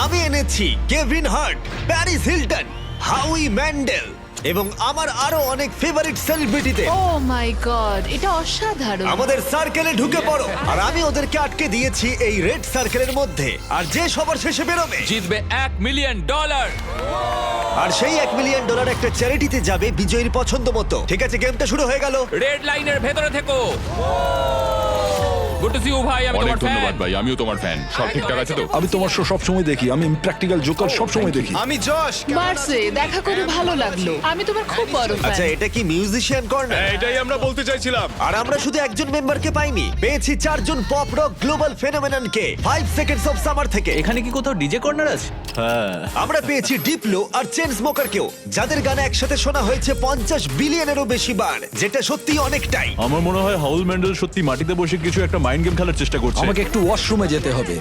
আমি এনেছি Kevin Hart, Paris Hilton, হাউই Mendel এবং আমার আরো অনেক ফেভারিট সেলিব্রিটিদের। ও মাই গড, এটা অসাধারণ। আমাদের সার্কেলে ঢুকে পড়ো। আর আমি ওদেরকে আটকে দিয়েছি এই রেড সার্কেলের মধ্যে। আর যে সবার শেষে বেরোবে জিতবে $1,000,000। আর সেই $1 মিলিয়ন একটা চ্যারিটিতে যাবে বিজয়ীর পছন্দ মতো। ঠিক আছে, গেমটা শুরু হয়ে গেল। রেড লাইনের ভেতরে থেকো। গুড টু সি ইউ ভাই, আমি অনেক তোমার ফ্যান। ধন্যবাদ ভাই, আমিও তোমার ফ্যান। সব ঠিকঠাক আছে তো? আমি তোমার শো সব সময় দেখি। আমি প্র্যাকটিক্যাল জোকার সব সময় দেখি। আমি যশ। মার্সে দেখা করে ভালো লাগলো। আমি তোমার খুব বড় আচ্ছা, ফ্যান। এটা কি মিউজিশিয়ান কর্নার? এটাই আমরা বলতে চাইছিলাম। আর আমরা শুধু একজন মেম্বারকে পাইনি, পেয়েছি 4 জন পপ রক গ্লোবাল ফেনোমেননকে 5 সেকেন্ডস অফ সামার থেকে। এখানে কি কোথাও ডিজে কর্নার আছে? আমরা পেয়েছি ডিপ্লো আর চেন স্মোকারকেও, যাদের গানে একসাথে শোনা হয়েছে 50 বিলিয়নেরও বেশি বার, যেটা সত্যি অনেকটাই। আমার মনে হয় হাউল ম্যান্ডেল সত্যি মাটিতে বসে কিছু একটা মাইন্ড গেম খেলার চেষ্টা করছে। আমাকে একটু ওয়াশরুমে যেতে হবে।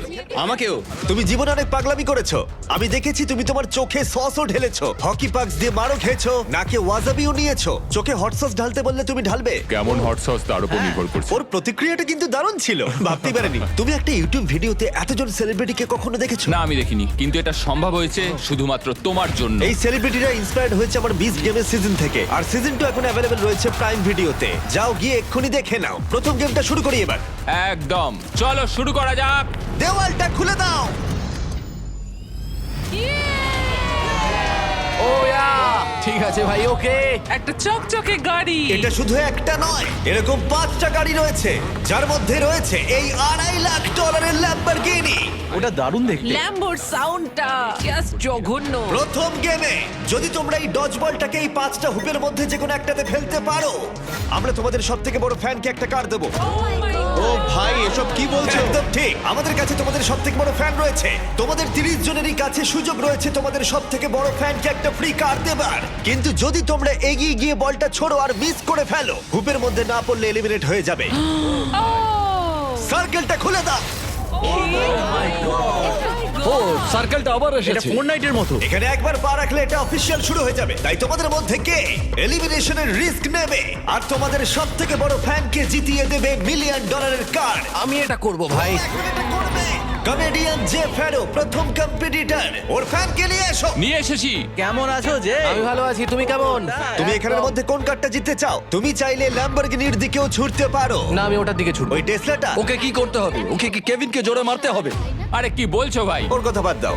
আমাকেও। তুমি জীবনে অনেক পাগলামি করেছো। আমি দেখেছি তুমি তোমার চোখে সসও ঢেলেছো, হকি পাক্স দিয়ে মারও খেয়েছো, নাকে ওয়াজাবিও নিয়েছো। চোখে হট সস ঢালতে বললে তুমি ঢালবে। কেমন হট সস তার উপর নির্ভর করছে। ওর প্রতিক্রিয়াটা কিন্তু দারুণ ছিল, ভাবতে পারেনি। তুমি একটা ইউটিউব ভিডিওতে এতজন সেলিব্রিটিকে কখনো দেখেছো? না, আমি দেখিনি, কিন্তু এটা সম্ভব হয়েছে শুধুমাত্র তোমার জন্য। এই সেলিব্রিটিরা ইন্সপায়ার্ড হয়েছে আমার বিস্ট গেমের সিজন থেকে। আর সিজন 2 এখন অ্যাভেলেবল রয়েছে প্রাইম ভিডিওতে। যাও গিয়ে এক্ষুনি দেখে নাও। প্রথম গেমটা শুরু করি এবার। একদম, চলো শুরু করা যাক। দেওয়ালটা খুলে দাও। ঠিক আছে ভাই, ওকে। একটা চকচকে গাড়ি। এটা শুধু একটা নয়, এরকম 5টা গাড়ি রয়েছে, যার মধ্যে রয়েছে এই $2.5 লাখ ল্যাম্বরগিনি। ওটা দারুণ দেখতে। ল্যাম্বোর সাউন্ডটা জাস্ট জঘন্য। প্রথম গেমে যদি তোমরা এই ডজ বলটাকে এই 5টা হুপের মধ্যে যে কোনো একটাতে ফেলতে পারো, আমরা তোমাদের সবথেকে বড় ফ্যানকে একটা কার দেবো। ও ভাই, এসব কি বলছো? একদম ঠিক, আমাদের কাছে তোমাদের সবথেকে বড় ফ্যান রয়েছে। তোমাদের 30 জনেরই কাছে সুযোগ রয়েছে তোমাদের সবথেকে বড় ফ্যানকে একটা ফ্রি কার দেবার। কিন্তু যদি তোমরা এগিয়ে গিয়ে বলটা ছোড়ো আর মিস করে ফেলো, হুপের মধ্যে না পড়লে এলিমিনেট হয়ে যাবে। সার্কেলটা খুলে দাও। ও, সার্কেলটা আবার এসেছে। এটা ফোরনাইটের মতো। এখানে একবার পা রাখলে এটা অফিসিয়াল শুরু হয়ে যাবে। তাই তোমাদের মধ্যে কে এলিমিনেশনের রিস্ক নেবে আর তোমাদের সবথেকে বড় ফ্যানকে জিতিয়ে দেবে $1 মিলিয়ন কার? আমি এটা করব ভাই। কমেডিয়ান জে ফ্যারো প্রথম কম্পিটিটর, ওর ফ্যানকে নিয়ে এসো। নিয়ে এসেছি। কেমন আছো যে? আমি ভালো আছি, তুমি কেমন? তুমি এখানের মধ্যে কোন কারটা জিততে চাও? তুমি চাইলে ল্যাম্বরগিনির দিকেও ছুটতে পারো। না, আমি ওটার দিকে ছুটবো। ওই টেসলাটা? ওকে কি করতে হবে? ওকে কি কেভিনকে জোরে মারতে হবে? আরে কি বলছো ভাই? ওর কথা বাদ দাও।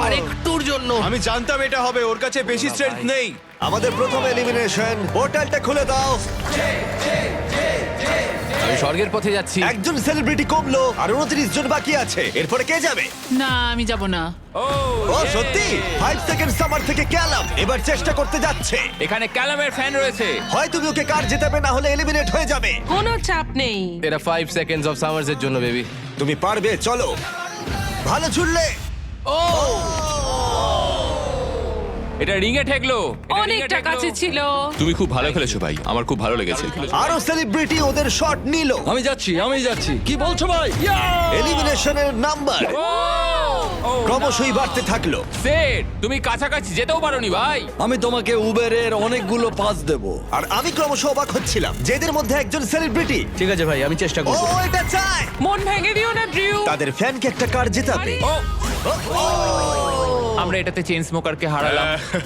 আরেকটুর জন্য। আমি জানতাম এটা হবে। ওর কাছে বেশি স্ট্রেংথ নেই। আমাদের প্রথম এলিমিনেশন, পোর্টালটা খুলে দাও। আমি স্বর্গের পথে যাচ্ছি। একজন সেলিব্রিটি কমলো আর 29 জন বাকি আছে। এরপরে কে যাবে? না, আমি যাব না। ও ও সত্যি 5 সেকেন্ড সামার থেকে ক্যালাম এবার চেষ্টা করতে যাচ্ছে। এখানে ক্যালামের ফ্যান রয়েছে। হয় তুমি ওকে কার জেতাবে, না হলে এলিমিনেট হয়ে যাবে। কোনো চাপ নেই। এটা 5 সেকেন্ডস অফ সামার্স এর জন্য বেবি। তুমি পারবে, চলো। ভালো ছুড়লে। এটা রিং এ ঠেকলো। এটা ring এ অনেকটা ঠেকলো। কাছে ছিল। তুমি খুব ভালো খেলেছো ভাই, আমার খুব ভালো লেগেছে। আরো সেলিব্রিটি ওদের শট নিল। আমি যাচ্ছি। কি বলছো ভাই? এলিমিনেশনের নাম্বার ক্রমশই বাড়তে থাকলো। সেট, তুমি কাছাকাছি যেতেও পারোনি ভাই। আমি তোমাকে উবেরের অনেকগুলো পাস দেব। আর আমি ক্রমশ অবাক হচ্ছিলাম যে এদের মধ্যে একজন সেলিব্রিটি। ঠিক আছে ভাই, আমি চেষ্টা ও করব। এটা চায় মন ভেঙে দিও না ড্রিউ। তাদের ফ্যানকে একটা কার জেতাবে। ও আমরা এটাতে চেন স্মোকারকে হারালাম।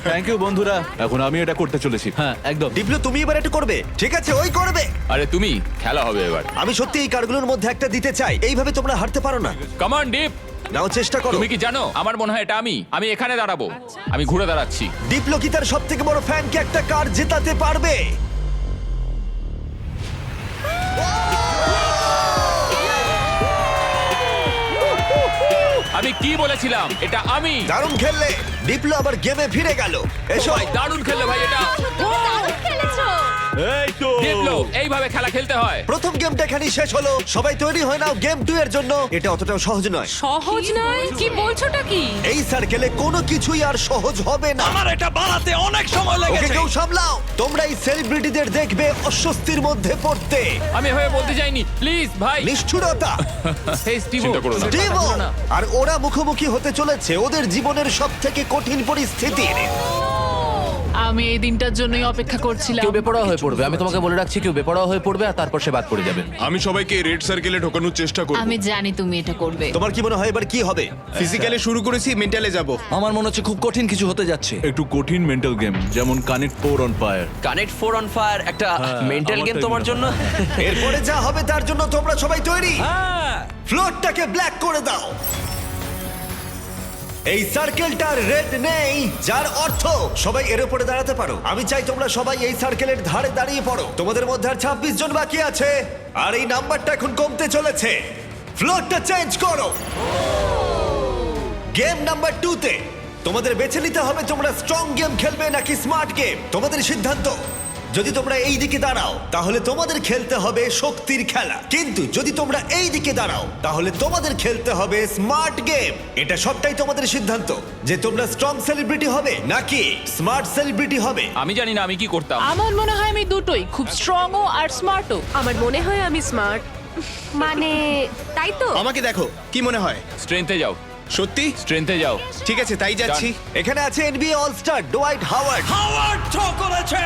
থ্যাংক ইউ বন্ধুরা, এখন আমি এটা করতে চলেছি। হ্যাঁ, একদম। ডিপ্লো তুমি এবার এটা করবে। ঠিক আছে, ওই করবে। আরে তুমি, খেলা হবে এবার। আমি সত্যি এই কারগুলোর মধ্যে একটা দিতে চাই। এইভাবে তোমরা হারতে পারো না। Come on deep. নাও চেষ্টা করো। তুমি কি জানো, আমার মনে হয় এটা আমি এখানে দাঁড়াবো। আমি ঘুরে দাঁড়াচ্ছি। ডিপ্লো কি তার সব থেকে বড় ফ্যানকে একটা কার জেতাতে পারবে? আমি কি বলেছিলাম, এটা আমি। দারুণ খেললে। ডিপ্লো আবার গেমে ফিরে গেল। এসো। ভাই দারুণ খেললে ভাই এটা। এই তো দেখলো, এইভাবে খেলা খেলতে হয়। প্রথম গেমটা এখানেই শেষ হলো। সবাই তৈরি হয়ে নাও গেম 2 এর জন্য। এটা অতটাও সহজ নয়। সহজ নয়? কি বলছোটা কি? এই সার্কেলে কোনো কিছুই আর সহজ হবে না। আমার এটা বানাতে অনেক সময় ওকে কেউ সামলাও। তোমরা এই সেলিব্রিটিদের দেখবে অস্বস্তির মধ্যে পড়তে। আমি হয়ে বলতে চাইনি, প্লিজ ভাই। নিষ্ঠুরতা। এই স্টিভো, চিন্তা করো না। স্টিভো। আর ওরা মুখোমুখি হতে চলেছে ওদের জীবনের সবথেকে কঠিন পরিস্থিতির। আমি এই দিনটার জন্যই অপেক্ষা করছিলাম। কেউ বেপরোয়া হয়ে পড়বে, আমি তোমাকে বলে রাখছি, কেউ বেপরোয়া হয়ে পড়বে আর তারপর সে বাদ পড়ে যাবে। আমি সবাইকে রেড সার্কেলে ঢোকানোর চেষ্টা করব। আমি জানি তুমি এটা করবে। তোমার কি মনে হয় এবার কি হবে? ফিজিক্যালে শুরু করেছি, মেন্টালে যাব। আমার মনে হচ্ছে খুব কঠিন কিছু হতে যাচ্ছে। একটু কঠিন মেন্টাল গেম, যেমন connect 4 on fire. Connect 4 on fire একটা মেন্টাল গেম আমারটাই তোমার মনে জন্য? এরপরে যা হবে তার জন্য তোমরা সবাই তৈরি? হ্যাঁ। ফ্লোরটাকে ব্ল্যাক করে দাও। এই সার্কেলটার রেড নেই, যার অর্থ সবাই এর উপরে দাঁড়াতে পারো। আমি চাই তোমরা সবাই এই সার্কেলের ধারে দাঁড়িয়ে পড়ো। তোমাদের মধ্যে আর 26 জন বাকি আছে, আর এই নাম্বারটা এখন কমতে চলেছে। ফ্লোরটা চেঞ্জ করো। গেম নাম্বার 2 তে তোমাদের বেছে নিতে হবে তোমরা স্ট্রং গেম খেলবে নাকি স্মার্ট গেম। তোমাদের সিদ্ধান্ত। যদি তোমরা এই দিকে দাঁড়াও তাহলে তোমাদের খেলতে হবে শক্তির খেলা, কিন্তু যদি তোমরা এই দিকে দাঁড়াও তাহলে তোমাদের খেলতে হবে স্মার্ট গেম। এটা সবটাই তোমাদের সিদ্ধান্ত যে তোমরা স্ট্রং সেলিব্রিটি হবে নাকি স্মার্ট সেলিব্রিটি হবে। আমি জানি না আমি কি করতাম। আমার মনে হয় আমি দুটোই, খুব স্ট্রংও আর স্মার্টও। আমার মনে হয় আমি স্মার্ট। মানে তাই তো? আমাকে দেখো, কি মনে হয়? স্ট্রেংথে যাও, সত্যি? স্ট্রেংথে যাও। ঠিক আছে, তাই যাচ্ছি। এখানে আছে NBA all star Dwight Howard. Howard throw করেছে।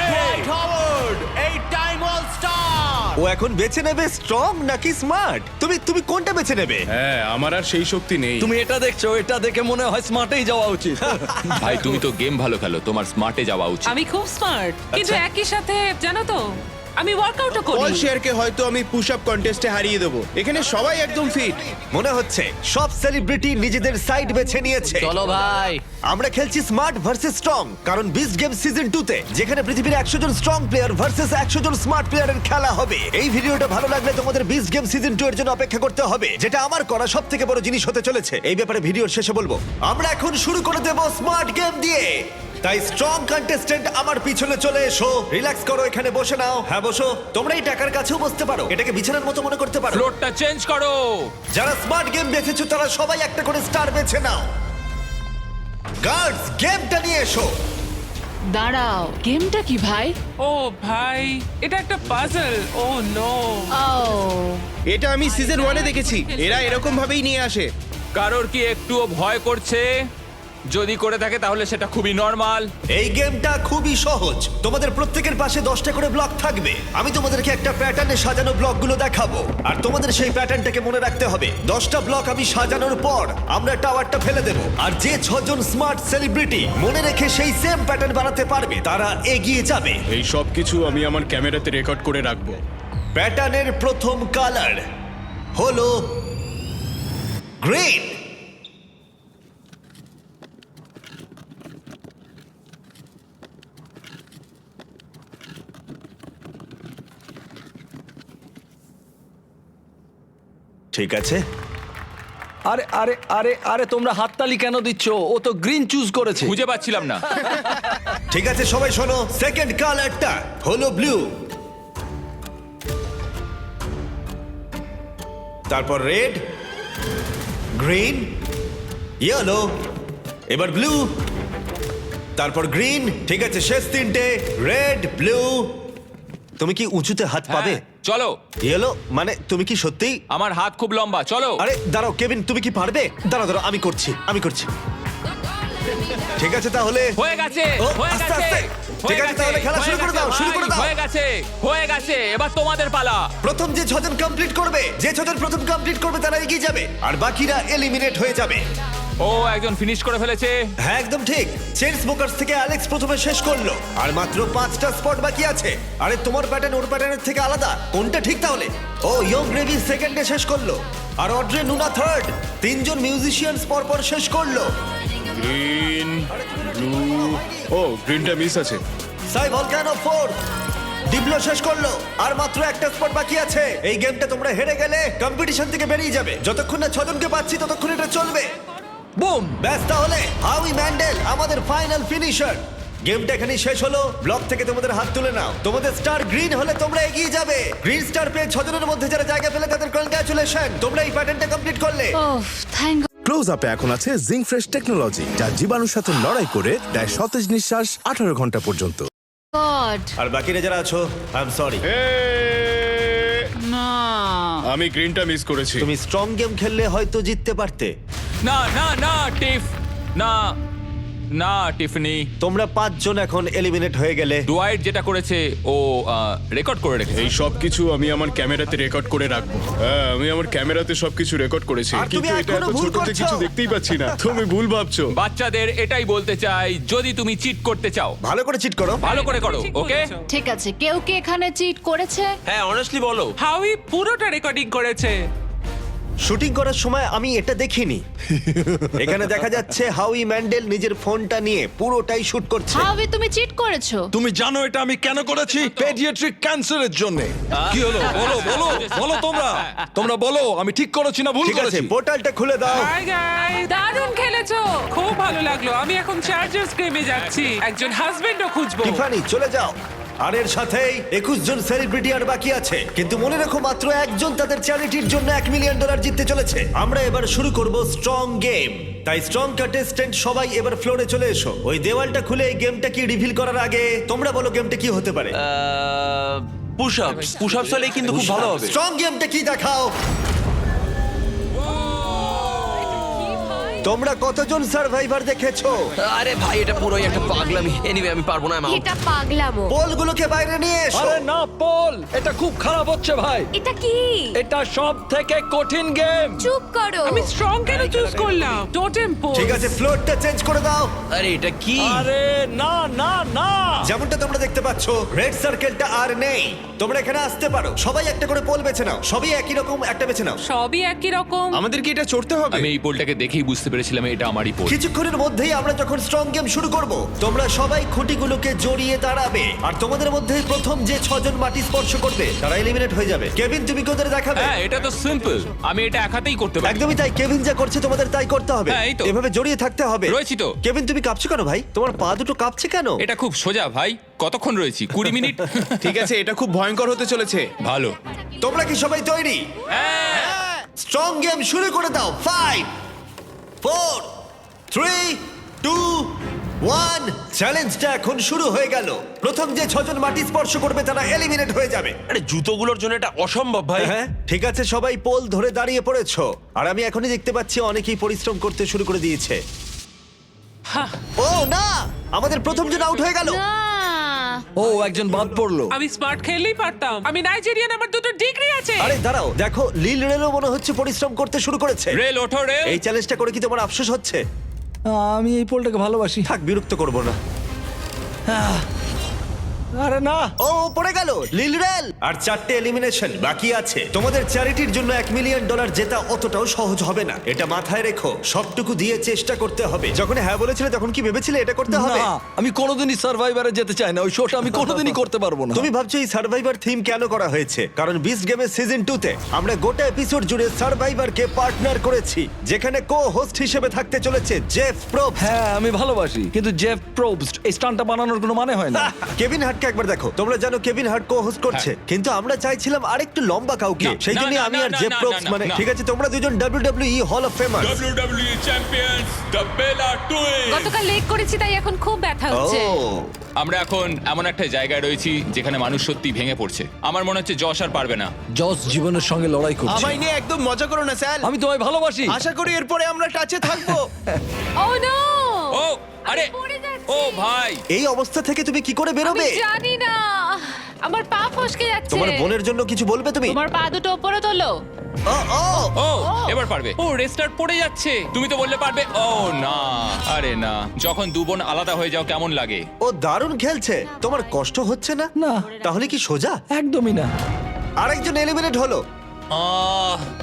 ও এখন বেছে নেবে স্ট্রং নাকি স্মার্ট। তুমি কোনটা বেছে নেবে? হ্যাঁ, আমার আর সেই শক্তি নেই। তুমি এটা দেখছো, এটা দেখে মনে হয় স্মার্টেই যাওয়া উচিত। ভাই তুমি তো গেম ভালো খেলো, তোমার স্মার্টে যাওয়া উচিত। আমি খুব স্মার্ট, কিন্তু একই সাথে জানো তো আমি ওয়ার্কআউটও করি। পল শেয়ারকে হয়তো আমি পুশ আপ কন্টেস্টে হারিয়ে দেবো। এখানে সবাই একদম ফিট। মনে হচ্ছে সব সেলিব্রিটি নিজেদের সাইড বেছে নিয়েছে। চলো ভাই। আমরা খেলছি স্মার্ট ভার্সেস স্ট্রং, কারণ বিস্ট গেম সিজন 2 তে যেখানে পৃথিবীর 100 জন স্ট্রং প্লেয়ার ভার্সেস 100 জন স্মার্ট প্লেয়ারের খেলা হবে। এই ভিডিওটা ভালো লাগলে তোমাদের বিস্ট গেম সিজন 2 এর জন্য অপেক্ষা করতে হবে, যেটা আমার করা সবথেকে বড় জিনিস হতে চলেছে। এই ব্যাপারে ভিডিওর শেষে বলবো। আমরা এখন শুরু করে দেব স্মার্ট গেম দিয়ে। তাই স্ট্রং কন্টেস্ট্যান্ট আমার পিছনে চলে এসো। রিল্যাক্স করো, এখানে বসে নাও। হ্যাঁ বসো। তোমরা এই টাকার কাছেও বসতে পারো, এটাকে বিছানার মতো মনে করতে পারো। ফ্লোরটা চেঞ্জ করো। যারা স্মার্ট গেম বেছেছো তারা সবাই একটা করে স্টার বেছে নাও। গার্ডস, গেমটা নিয়ে এসো। দাঁড়াও, গেমটা কি ভাই? ও ভাই, এটা একটা পাজল। ও নো। ও এটা আমি সিজন 1-এ দেখেছি। এরা এরকম ভাবেই নিয়ে আসে। কারোর কি একটুও ভয় করছে? যদি করে থাকে তাহলে সেটা খুবই নর্মাল। এই গেমটা খুবই সহজ। তোমাদের প্রত্যেকের পাশে 10টা করে ব্লক থাকবে। আমি তোমাদেরকে একটা প্যাটার্নে সাজানো ব্লকগুলো দেখাবো, আর তোমাদের সেই প্যাটার্নটাকে মনে রাখতে হবে। 10টা ব্লক আমি সাজানোর পর আমরা টাওয়ারটা ফেলে দেব, আর যে 6 জন স্মার্ট সেলিব্রিটি মনে রেখে সেই সেম প্যাটার্ন বানাতে পারবে তারা এগিয়ে যাবে। এই সব কিছু আমি আমার ক্যামেরাতে রেকর্ড করে রাখবো। প্যাটার্নের প্রথম কালার হলো গ্রিন। ঠিক আছে, আরে আরে আরে আরে তোমরা হাততালি কেন দিচ্ছ? ও তো গ্রিন চুজ করেছে। খুঁজে পাচ্ছিলাম না। ঠিক আছে সবাই শোনো। সেকেন্ড কালারটা হলো ব্লু, তারপর রেড, গ্রিন, ইয়েলো, এবার ব্লু, তারপর গ্রিন। ঠিক আছে, শেষ তিনটে রেড, ব্লু। তুমি কি উঁচুতে হাত পাবে? হ্যাঁ, চলো। ইয়েলো মানে তুমি কি সত্যি? আমার হাত খুব লম্বা, চলো। আরে দাঁড়াও কেভিন, তুমি কি পারবে? দাঁড়াও আমি করছি। ঠিক আছে তাহলে হয়ে গেছে, ও, হয়ে আস্তে, গেছে। আস্তে। ঠিক আছে, তাহলে খেলা শুরু করে দাও, শুরু করে দাও। হয়ে গেছে, হয়ে গেছে। এবার তোমাদের পালা। প্রথম যে 6 জন কমপ্লিট করবে, যে 6 জন প্রথম কমপ্লিট করবে তারা এগিয়ে যাবে, আর বাকিরা এলিমিনেট হয়ে যাবে। ও একজন ফিনিশ করে ফেলেছে। হ্যাঁ একদম ঠিক। চেন স্মোকার্স থেকে অ্যালেক্স প্রথমে শেষ করলো, আর মাত্র 5টা স্পট বাকি আছে। আরে তোমার প্যাটার্ন ওর প্যাটার্নের থেকে আলাদা, কোনটা ঠিক তাহলে? ও ইয়ং গ্রেভি সেকেন্ডে শেষ করলো, আর অড্রে নুনা থার্ড। 3 জন মিউজিশিয়ানস পরপর শেষ করলো। Green, blue. ও, গ্রিনটা মিস আছে। সাই ভলকানো 4 ডিপ্লো শেষ করলো, আর মাত্র একটা স্পট বাকি আছে। এই গেমটা তোমরা হেরে গেলে কম্পিটিশন থেকে বেরিয়ে যাবে। যতক্ষণ না 6 জনকে পাচ্ছি ততক্ষণ এটা চলবে। বুম। ব্যাস, তাহলে হাউই ম্যান্ডেল আমাদের ফাইনাল ফিনিশার। গেমটা এখানেই শেষ হলো। ব্লক থেকে তোমাদের হাত তুলে নাও। তোমাদের স্টার গ্রিন হলে তোমরা এগিয়ে যাবে। গ্রিন স্টার পেয়ে 6 জনের মধ্যে যারা জায়গা পেলে তাদের কনগ্রাচুলেশন, তোমরা এই প্যাটার্নটা কমপ্লিট করলে। ওহ থ্যাংক ক্লোজ আপে এখন আছে জিঙ্ক ফ্রেশ টেকনোলজি, যা জীবাণুর সাথে লড়াই করে দেয় সতেজ নিঃশ্বাস 18 ঘন্টা পর্যন্ত। গড। আর বাকিরা যারা আছো, আই এম সরি। না, আমি গ্রিনটা মিস করেছি। তুমি স্ট্রং গেম খেললে হয়তো জিততে পারতে। না না না টিফ, না। না টিফনি, তোমরা 5 জন এখন এলিমিনেট হয়ে গেলে। ডুয়াইট যেটা করেছে ও রেকর্ড করে রেখেছে। এই সব কিছু আমি আমার ক্যামেরাতে রেকর্ড করে রাখবো। হ্যাঁ, আমি আমার ক্যামেরাতে সবকিছু রেকর্ড করেছি, আর তুমি কিন্তু এটা এখনো এত ভুল ছোটতে করছো। কিছু দেখতেই পাচ্ছি না। তুমি ভুল ভাবছো। বাচ্চাদের এটাই বলতে চাই, যদি তুমি চিট করতে চাও ভালো করে চিট করো। ভালো করে করো, ঠিক ওকে? বলেছো। ঠিক আছে, কেউ কি এখানে চিট করেছে? হ্যাঁ অনেস্টলি বলো। হাউই পুরোটা রেকর্ডিং করেছে। শুটিং করার সময় আমি এটা দেখিনি। এখানে দেখা যাচ্ছে হাউই ম্যান্ডেল নিজের ফোনটা নিয়ে পুরোটাই শুট করছে। হাউই, তুমি চিট করেছো? তুমি জানো এটা আমি কেন করেছি? পেডিয়াট্রিক ক্যান্সারের জন্য। কি হলো? বলো বলো বলো তোমরা বলো আমি ঠিক করেছি না ভুল ঠিক আছে, করেছি? পোর্টালটা খুলে দাও। হাই গাইস, দারুণ খেলেছো, খুব ভালো লাগলো। আমি এখন চার্জার্স গেমে যাচ্ছি, একজন হাজবেন্ডও খুঁজবো। টিফানি চলে যাও। আর এর সাথেই 21 জন সেলিব্রিটি আর বাকি আছে, কিন্তু মনে রাখো মাত্র একজন তাদের চ্যারিটির জন্য $1 মিলিয়ন জিততে চলেছে। আমরা এবার শুরু করব স্ট্রং গেম। তাই স্ট্রং কন্টেস্ট্যান্ট সবাই এবার ফ্লোরে চলে এসো। ওই দেওয়ালটা খুলে এই গেমটা কি রিভিল করার আগে তোমরা বলো গেমটা কি হতে পারে। পুশ আপস হলেই কিন্তু খুব ভালো হবে। স্ট্রং গেমটা কি দেখাও। তোমরা কতজন সার্ভাইভার দেখেছো? আরে ভাই এটা পুরোই একটা পাগলামি। এনিওয়ে আমি পারবো না। এটা পাগলামো। পোলগুলোকে বাইরে নিয়ে এসো। আরে না পল, এটা খুব খারাপ হচ্ছে ভাই। এটা কি? এটা সব থেকে কঠিন গেম। চুপ করো। আমি স্ট্রং কেন চুজ করলাম? Totem pose. ঠিক আছে, ফ্লোরটা চেঞ্জ করে দাও। আরে এটা কি? আরে না না না। যেমনটা তোমরা দেখতে পাচ্ছ, রেড সার্কেলটা আর নেই। তোমরা এখানে আসতে পারো, সবাই একটা করে পোল বেছে নাও। সবই একই রকম, একটা বেছে নাও। সবই একই রকম। আমাদের কি এটা চড়তে হবে? আমি এই পোলটাকে দেখেই বুঝতে পেরেছিলাম এটা আমারই পোল। কিছুক্ষণের মধ্যেই আমরা যখন স্ট্রং গেম শুরু করব, তোমরা সবাই খুঁটিগুলোকে জড়িয়ে দাঁড়াবে, আর তোমাদের মধ্যে প্রথম যে 6 জন মাটি স্পর্শ করবে তারা এলিমিনেট হয়ে যাবে। কেভিন, তুমি কোথায় দেখাবে? হ্যাঁ, এটা তো সিম্পল, আমি এটা এক হাতেই করতে পারি। একদমই তাই, কেভিন যা করছে তোমাদের তাই করতে হবে। হ্যাঁ, এই তো। এভাবে জড়িয়ে থাকতে হবে। রয়েছি তো। কেভিন, তুমি কাঁপছো কেন ভাই? তোমার পা দুটো কাঁপছে কেন? এটা খুব সোজা ভাই, কতক্ষণ রয়েছি? 20 মিনিট। ঠিক আছে, এটা খুব ভয়ঙ্কর হতে চলেছে। ভালো। তোমরা কি সবাই তৈরি? হ্যাঁ। স্ট্রং গেম শুরু করে দাও। 5 4 3 2 1 চ্যালেঞ্জটা এখন শুরু হয়ে গেল। প্রথম যে 6 জন মাটি স্পর্শ করবে তারা এলিমিনেট হয়ে যাবে। আরে জুতোগুলোর জন্য এটা অসম্ভব ভাই। হ্যাঁ, ঠিক আছে, সবাই পোল ধরে দাঁড়িয়ে পড়েছো, আর আমি এখনই দেখতে পাচ্ছি অনেকেই পরিশ্রম করতে শুরু করে দিয়েছে। ও না, আমাদের প্রথম জন আউট হয়ে গেল। না। ও একজন বাদ পড়লো। আমি স্মার্ট খেললেই পারতাম। আমি নাইজেরিয়ান, আমার 2টো ডিগ্রি আছে। আরে দাঁড়াও, দেখো লিল রেলও মনে হচ্ছে পরিশ্রম করতে শুরু করেছে। রেল ওঠো, রেল। এই চ্যালেঞ্জটা করে কি তোমার আফসোস হচ্ছে? আমি এই পোলটাকে ভালোবাসি। থাক, বিরক্ত করবো না। আরে না। ও পড়ে গেল লিল রেল। আর 4টে এলিমিনেশন বাকি আছে। তোমাদের চ্যারিটির জন্য $1 মিলিয়ন জেতা অতটাও সহজ হবে না, এটা মাথায় রেখো। সবটুকু দিয়ে চেষ্টা করতে হবে। যখন হ্যাঁ বলেছিলে তখন কি ভেবেছিলে এটা করতে হবে? না, আমি কোনোদিনই সার্ভাইভারে যেতে চাই না। ওই শোটা আমি কোনোদিনই করতে পারবো না। তুমি ভাবছো এই সার্ভাইভার থিম কেন করা হয়েছে? কারণ বিস্ট গেমের সিজন 2 তে আমরা গোটা এপিসোড জুড়ে সার্ভাইভারকে পার্টনার করেছি, যেখানে কো হোস্ট হিসেবে থাকতে চলেছে জেফ প্রোবস। হ্যাঁ আমি ভালোবাসি, কিন্তু জেফ প্রোবস্ট এই স্টান্টটা বানানোর কোনো মানে হয় না। কেভিন হার্টকে একবার দেখো। তোমরা জানো কেভিন হার্ট কো হোস্ট করছে, কিন্তু আমরা চাইছিলাম আরেকটু লম্বা কাউকে। না, সেই জন্য না, আমি না, আর না, জেফ না, প্রোবস না, মানে না। ঠিক আছে, তোমরা দুজন WWE hall of famer. WWE champions the Bella twins. গতকাল লেগ করেছি তাই এখন খুব ব্যথা হচ্ছে। আমরা এখন এমন একটা জায়গায় রয়েছি যেখানে মানুষ সত্যি ভেঙে পড়ছে। আমার মনে হচ্ছে যশ আর পারবে না। জস জীবনের সঙ্গে লড়াই করছে। আমায় নিয়ে একদম মজা করো না স্যার। আমি তোমায় ভালোবাসি। আশা করি এরপরে আমরা টাচে থাকবো। ও নো! ও আরে, পড়ে যাচ্ছি। ও ভাই, এই অবস্থা থেকে তুমি কি করে আমি বেরোবে? জানি না, আমার পা ফসকে যাচ্ছে। তোমার বোনের জন্য কিছু বলবে তুমি? তোমার পা দুটো উপরে তোলো। ও ও ও এবার পারবে। ও রেস্টার্ট পড়ে যাচ্ছে। তুমি তো বললে পারবে। ও না, আরে না, যখন দু বোন আলাদা হয়ে যাও কেমন লাগে? ও দারুণ খেলছে। তোমার কষ্ট হচ্ছে না? না। তাহলে কি সোজা? একদমই না। আরেকজন এলিমিনেট হলো।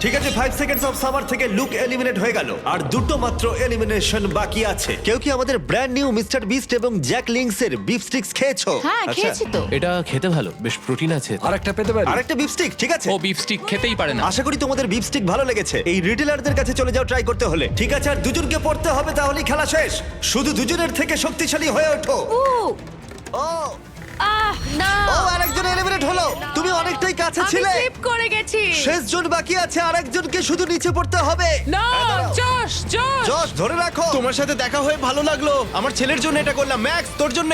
ঠিক আছে, 5 সেকেন্ডস অফ সামার থেকে লুক এলিমিনেট হয়ে গেল, আর দুটো মাত্র এলিমিনেশন বাকি আছে। কেউ কি আমাদের ব্র্যান্ড নিউ মিস্টার বিস্ট এবং জ্যাক লিংসের বিফ স্টিক্স খেয়েছো? হ্যাঁ, আচ্ছা। খেয়েছি তো। এটা খেতে ভালো, বেশ প্রোটিন আছে। আরেকটা পেতে পারি? আরেকটা বিফ স্টিক, ঠিক আছে। ও বিফ স্টিক খেতেই পারে না। আশা করি তোমাদের বিফ স্টিক ভালো লেগেছে। এই রিটেলারদের কাছে চলে যাও ট্রাই করতে হলে। ঠিক আছে, আর দুজনকে পড়তে হবে, তাহলেই খেলা শেষ। শুধু দুজনের থেকে শক্তিশালী হয়ে ওঠো। উ, ও না। ও আরেকজন এলিমিনেট হলো। তুমি অনেকটাই কাছে আমি ছিলে। স্লিপ করে গেছি। শেষ জন বাকি আছে, আরেকজনকে শুধু নিচে পড়তে হবে। না, হ্যাঁ, দাঁড়াও। Josh Josh. জশ ধরে রাখো। তোমার সাথে দেখা হয়ে ভালো লাগলো। আমার ছেলের জন্য এটা করলাম। ম্যাক্স তোর জন্য।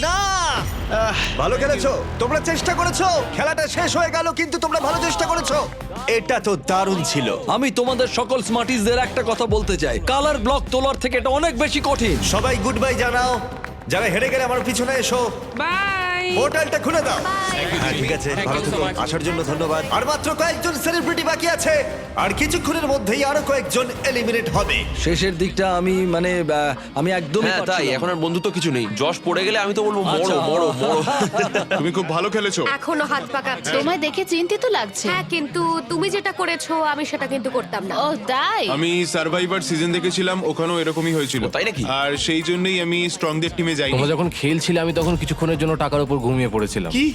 না ভালো খেলেছো, তোমরা চেষ্টা করেছো, খেলাটা শেষ হয়ে গেল কিন্তু তোমরা ভালো চেষ্টা করেছো। এটা তো দারুণ ছিল। আমি তোমাদের সকল স্মার্টিসদের একটা কথা বলতে চাই, কালার ব্লক তোলার থেকে এটা অনেক বেশি কঠিন। সবাই গুড বাই জানাও, যারা হেরে গেলে আমার পিছনে এসো। বাই। পোর্টালটা খুলে দাও। Thank you, হ্যাঁ, Jimmy. ঠিক আছে, Thank ভালো you so থেকো, much. আসার জন্য ধন্যবাদ। আর মাত্র কয়েকজন সেলিব্রিটি বাকি আছে, আর কিছুক্ষণের মধ্যেই আরো কয়েকজন এলিমিনেট হবে। শেষের দিকটা আমি একদমই হ্যাঁ তাই পারছিলাম না। এখন আর বন্ধুত্ব কিছু নেই। যশ পড়ে গেলে আমি তো বলবো মরো আচ্ছা। মরো মরো। তুমি খুব ভালো খেলেছো। এখনো হাত পা কাঁপছে। তোমায় দেখে চিন্তিত লাগছে। হ্যাঁ, কিন্তু তুমি যেটা করেছো আমি সেটা কিন্তু করতাম না। ও তাই? আমি সার্ভাইভার সিজন দেখেছিলাম, ওখানেও এরকমই হয়েছিল। তাই নাকি? আর সেই জন্যই আমি স্ট্রংদের টিমে যাইনি। তোমরা যখন খেলছিলে আমি তখন কিছুক্ষণের জন্য টাকার উপর ঘুমিয়ে পড়েছিলাম। কি?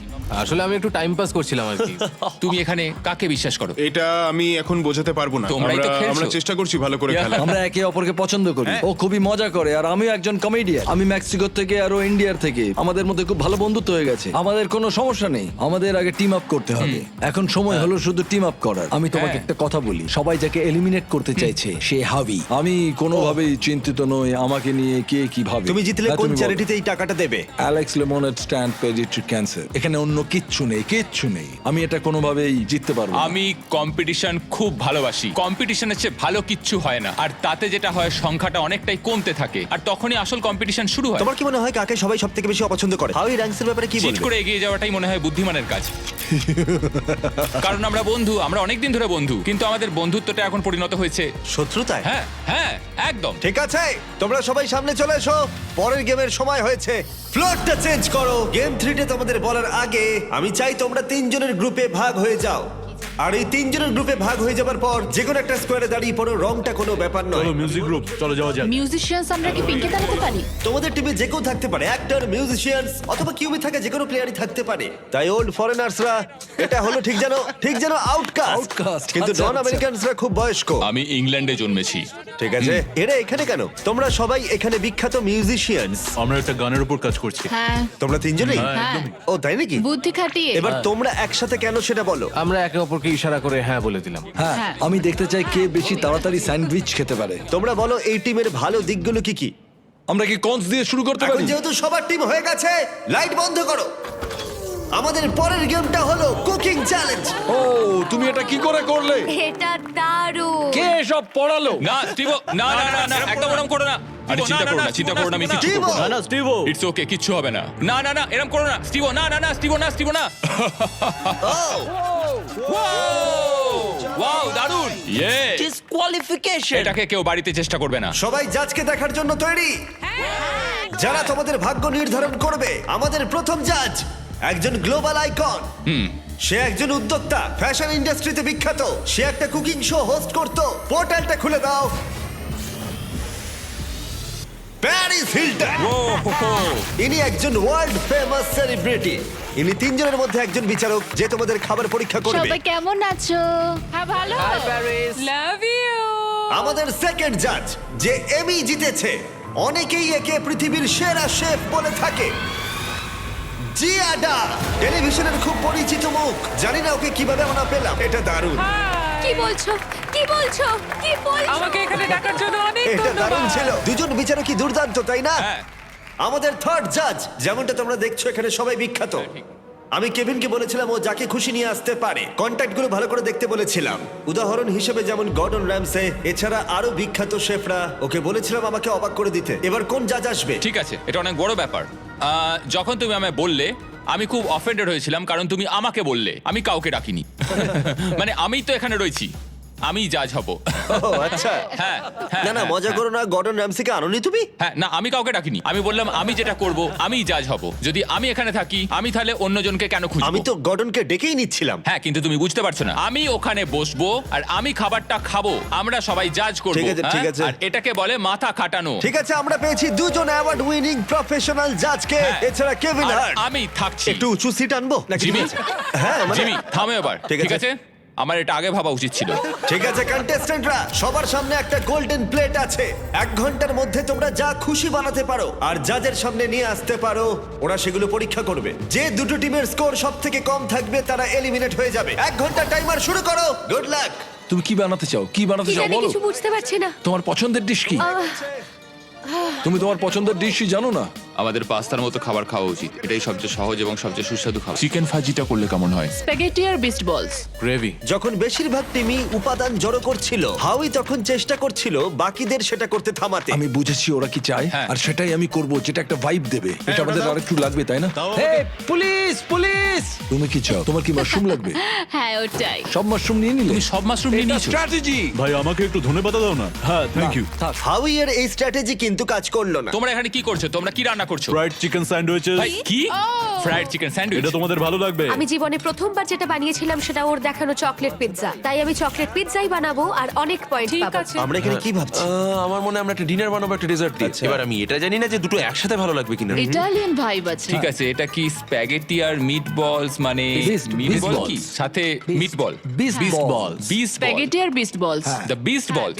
আসলে আমি একটু টাইম পাস করছিলাম আর কি। তুমি এখানে কাকে বিশ্বাস করো? এটা আমি এখন বোঝাতে পারবো না। তোমরাই তো খেলছো। আমরা চেষ্টা করছি ভালো করে খেলা। আমরা একে অপরকে পছন্দ করি, ও খুবই মজা করে আর আমিও একজন কমেডিয়ান। আমি মেক্সিকো থেকে আর ও ইন্ডিয়ার থেকে, আমাদের মধ্যে খুব ভালো বন্ধুত্ব হয়ে গেছে। আমাদের কোনো সমস্যা নেই, আমাদের আগে টিম আপ করতে হবে। এখন সময় হলো শুধু টিম আপ করার। আমি তোমাকে একটা কথা বলি, সবাই যাকে এলিমিনেট করতে চাইছে সে হাবি। আমি কোনোভাবেই চিন্তিত নই আমাকে নিয়ে কে কি ভাবে। তুমি জিতলে হ্যাঁ, কোন তুমি বলো। চ্যারিটিতে এই টাকাটা দেবে? Alex lemonade stand paediatric cancer. এখানে অন্য কিচ্ছু নেই, কিচ্ছু নেই। আমি এটা কোনোভাবেই জিততে পারবো না। আমি কম্পিটিশন খুব ভালোবাসি। কম্পিটিশনের চেয়ে ভালো কিচ্ছু হয় না, আর তাতে যেটা হয় সংখ্যাটা অনেকটাই কমতে থাকে, আর তখনই আসল কম্পিটিশন শুরু হয়। তোমার কি মনে হয় কাকে সবাই সবথেকে বেশি অপছন্দ করে? হাউই র্যাঙ্কসের ব্যাপারে কি চিট বলবে? করে এগিয়ে যাওয়াটাই মনে হয় বুদ্ধিমানের কাজ। কারণ আমরা বন্ধু, আমরা অনেকদিন ধরে বন্ধু, কিন্তু আমাদের বন্ধুত্বটা এখন পরিণত হয়েছে শত্রুতায়? হ্যাঁ হ্যাঁ একদম। ঠিক আছে, তোমরা সবাই সামনে চলে এসো, পরের গেমের সময় হয়েছে। ফ্লোরটা চেঞ্জ করো। গেম 3 তে তোমাদের বলার আগে আমি চাই তোমরা 3 জনের গ্রুপে ভাগ হয়ে যাও। আর এই 3 জনের গ্রুপে ভাগ হয়ে যাবার পর যে কোনো একটা স্কোয়ারে দাঁড়িয়ে পড়ো, রংটা কোনো ব্যাপার নয়। চলো মিউজিক গ্রুপ, চলো যাওয়া যাক। মিউজিশিয়ানস আমরা কি পিঙ্কে দাঁড়াতে পারি? তোমাদের টিমে যে কেউ থাকতে পারে, অ্যাক্টর, মিউজিশিয়ানস অথবা কিউবে থাকা যে কোনো প্লেয়ারই থাকতে পারে। তাই ওল্ড ফরেনার্সরা, এটা হলো ঠিক যেন আউটকাস্ট, Outcast, কিন্তু আচ্ছা, নন আমেরিকানসরা খুব বয়স্ক। আমি ইংল্যান্ডে জন্মেছি। ঠিক আছে, এরা এখানে কেন? তোমরা সবাই এখানে বিখ্যাত মিউজিশিয়ানস। আমরা একটা গানের উপর কাজ করছি। হ্যাঁ তোমরা 3 জনই? হ্যাঁ। ও তাই নাকি? বুদ্ধি খাটিয়ে। এবার তোমরা একসাথে কেন সেটা বলো। আমরা একে অপরকে ইশারা করে হ্যাঁ বলে দিলাম। হ্যাঁ, হ্যাঁ। আমি দেখতে চাই কে বেশি তাড়াতাড়ি স্যান্ডউইচ খেতে পারে। তোমরা বলো এই টিমের ভালো দিকগুলো কি কি? আমরা কি কনস দিয়ে শুরু করতে এখন পারি? যেহেতু সবার টিম হয়ে গেছে, লাইট বন্ধ করো। আমাদের পরের গেমটা হলো কুকিং চ্যালেঞ্জ। ও, তুমি এটা কি করে করলে? এটা দারুণ। কে সব পড়ালো? না স্টিভো, না না না না, একদম ওরম করো না। আরে চিন্তা করো না, চিন্তা করো না, আমি কিছু স্টিভো! করব না। না স্টিভো, ইটস ওকে, কিচ্ছু হবে না। না না না, এরকম করো না স্টিভো, না না না স্টিভো, না স্টিভো না। ওয়াও দারুণ, ইয়ে। ডিসকোয়ালিফিকেশন। এটাকে কেউ বাড়িতে চেষ্টা করবে না। সবাই জাজকে দেখার জন্য তৈরি? যারা তোমাদের ভাগ্য নির্ধারণ করবে। আমাদের প্রথম জাজ একজন গ্লোবাল আইকন। সে একজন উদ্যোক্তা, ফ্যাশন ইন্ডাস্ট্রিতে বিখ্যাত। সে একটা কুকিং শো হোস্ট করতো। পোর্টালটা খুলে দাও। Paris Hilton. ইনি একজন ওয়ার্ল্ড ফেমাস সেলিব্রিটি। ইনি 3 জনের মধ্যে একজন বিচারক যে তোমাদের খাবার পরীক্ষা করবে। সবাই কেমন আছো? হ্যাঁ, ভালো। Love you. আমাদের সেকেন্ড জাজ যে এমি জিতেছে, অনেকেই একে পৃথিবীর সেরা শেফ বলে থাকে, জিয়াডা। টেলিভিশনের খুব পরিচিত মুখ। জানি না ওকে কিভাবে আমরা পেলাম, এটা দারুণ। কি বলছো? কি বলছো? কি বলছো? আমাকে এখানে ডাকার জন্য অনেক এটা দারুণ ধন্যবাদ। ছিল। দুজন বিচারকই দুর্দান্ত, তাই না? হ্যাঁ। আমাদের থার্ড জাজ, যেমনটা তোমরা দেখছো এখানে সবাই বিখ্যাত। আমি কেভিনকে বলেছিলাম ও যাকে খুশি নিয়ে আসতে পারে। কন্ট্যাক্টগুলো ভালো করে দেখতে বলেছিলাম। উদাহরণ হিসেবে যেমন গর্ডন র্যামসে, এছাড়া আরো বিখ্যাত শেফরা। ওকে বলেছিলাম আমাকে অবাক করে দিতে। এবার কোন জাজ আসবে? ঠিক আছে, এটা অনেক বড় ব্যাপার। যখন তুমি আমায় বললে আমি খুব অফেন্ডেড হয়েছিলাম, কারণ তুমি আমাকে বললে, আমি কাউকে ডাকিনি। মানে আমি তো এখানে রয়েছি, আমি জাজ হব। ও আচ্ছা। হ্যাঁ হ্যাঁ, না না, হ্যাঁ, মজা হ্যাঁ। করো না। গর্ডন র্যামসিকে আনোনি তুমি? হ্যাঁ না, আমি কাউকে ডাকিনি। আমি বললাম আমি যেটা করব আমি জাজ হব। যদি আমি এখানে থাকি, আমি তাহলে অন্যজনকে কেন খুঁজবো? আমি তো গর্ডনকে ডেকেই নিচ্ছিলাম। হ্যাঁ, কিন্তু তুমি বুঝতে পারছো না, আমি ওখানে বসবো আর আমি খাবারটা খাবো, আমরা সবাই জাজ করব। ঠিক আছে, ঠিক আছে। আর এটাকে বলে মাথা খাটানো। ঠিক আছে, আমরা পেয়েছি 2 জন অ্যাওয়ার্ড উইনিং প্রফেশনাল জাজকে। হ্যাঁ। এছাড়া কেভিন আর হার্ট। আমি থাকছি। একটু উঁচু সিট আনবো নাকি? জিমি, হ্যাঁ মানে- জিমি থামো এবার। ঠিক ঠিক আছে। আছে, আমার এটা আগে ভাবা উচিত ছিল। ঠিক আছে কন্টেস্ট্যান্টরা, সবার সামনে একটা গোল্ডেন প্লেট আছে। 1 ঘন্টার মধ্যে তোমরা যা খুশি বানাতে পারো আর জাজের সামনে নিয়ে আসতে পারো। ওরা সেগুলো পরীক্ষা করবে। যে দুটো টিমের স্কোর সব থেকে কম থাকবে তারা এলিমিনেট হয়ে যাবে। 1 ঘন্টা টাইমার শুরু করো। Good luck. তুমি কি বানাতে চাও? কি বানাতে কি চাও জানি, বলো? কিছু বুঝতে পারছি না। তোমার পছন্দের ডিশ কি? তুমি তোমার পছন্দের ডিশই জানো না? আমাদের পাস্তার মতো খাবার খাওয়া উচিত। এটাই সবচেয়ে সহজ এবং সবচেয়ে সুস্বাদু খাবার। চিকেন ফাজিটা করলে কেমন হয়? স্প্যাগেটি আর বিস্ট বলস। গ্রেভি। যখন বেশিরভাগ টিমই উপাদান জড়ো করছিল, হাউই তখন চেষ্টা করছিল বাকিদের সেটা করতে থামাতে। আমি বুঝেছি ওরা কি চায় হ্যাঁ। আর সেটাই আমি করব, যেটা একটা ভাইব দেবে। এটা আমাদের আরেকটু লাগবে, তাই না? Police police! তুমি কি চাও? তোমার কি মাশরুম লাগবে? হ্যাঁ ওটাই। সব মাশরুম নিয়ে নিলে? তুমি সব মাশরুম নিয়ে নিয়েছো? স্ট্র্যাটেজি। ভাই আমাকে একটু ধনেপাতা দাও না। হ্যাঁ, থ্যাংক ইউ। থাক। হাউই এর এই স্ট্র্যাটেজি কিন্তু কাজ করলো না। তোমরা এখানে কি করছো? তোমরা কি রান্না করছো? Fried chicken sandwiches. ভাই কি? Fried chicken sandwich. এটা তোমাদের ভালো লাগবে। আমি জীবনে প্রথমবার যেটা বানিয়েছিলাম সেটা ওর দেখানো চকলেট পিৎজা। তাই আমি চকলেট পিৎজাই বানাবো আর অনেক পয়েন্ট ঠিক পাবো। আছে। আমরা এখানে কি ভাবছি? আমার মনে হয় আমরা একটা ডিনার বানাবো, একটা ডেজার্ট দিয়ে। এবার আমি এটা জানি না যে দুটো একসাথে ভালো লাগবে কিনা। ইটালিয়ান ভাইব আছে। ঠিক আছে, এটা কি স্প্যাগেটি আর মিট বলস মানে Beast মিটবল balls. কি সাথে মিটবল? বিস্ট বল। বিস্ট স্প্যাগেটি আর বিস্ট বলস। দ্য বিস্ট বলস।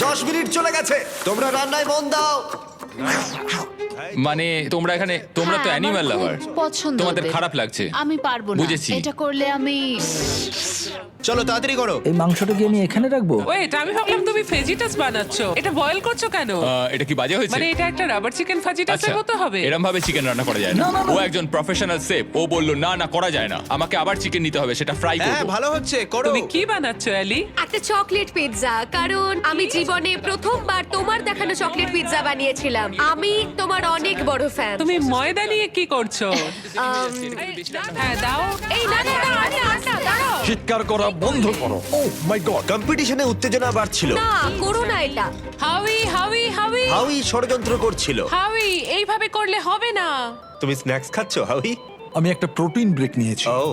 10 মিনিট চলে গেছে, তোমরা রান্নায় মন দাও। মানে তোমরা এখানে, তোমরা তো হ্যাঁ, আমার অ্যানিমাল খুব লাভার। পছন্দ তোমাদের ওদের। খারাপ লাগছে। আমি পারবো না। বুঝেছি। এটা করলে আমি চলো তাড়াতাড়ি করো। এই মাংসটা কি আমি এখানে রাখবো? ওয়েট, আমি ভাবলাম তুমি ফেজিটাস বানাচ্ছো। এটা বয়েল করছো কেন? এটা কি বাজে হয়েছে? মানে এটা একটা রাবার চিকেন ফাজিটাসের মতো হবে। এরকম ভাবে চিকেন রান্না করা যায় না। ও একজন প্রফেশনাল শেফ, ও বললো না না করা যায় না, আমাকে আবার চিকেন নিতে হবে, সেটা ফ্রাই করব। ভালো হচ্ছে, করো। তুমি কি বানাচ্ছো এলি? একটা চকলেট পিৎজা, কারণ আমি জীবনে প্রথমবার তোমার দেখানো চকলেট পিৎজা বানিয়েছিলাম। আমি তোমার অনেক বড় ফ্যান। তুমি ময়দা নিয়ে কি করছো? হ্যাঁ দাও। এই না না না না দাঁড়াও। চিৎকার করা বন্ধ করো। ও মাই গড! কম্পিটিশনে উত্তেজনা বাড়ছিল। না করো না এটা। হাউই হাউই হাউই হাউই ষড়যন্ত্র করছিল। হাউই, এইভাবে করলে হবে না। তুমি স্ন্যাক্স খাচ্ছ হাউই? আমি একটা প্রোটিন ব্রেক নিয়েছি। ও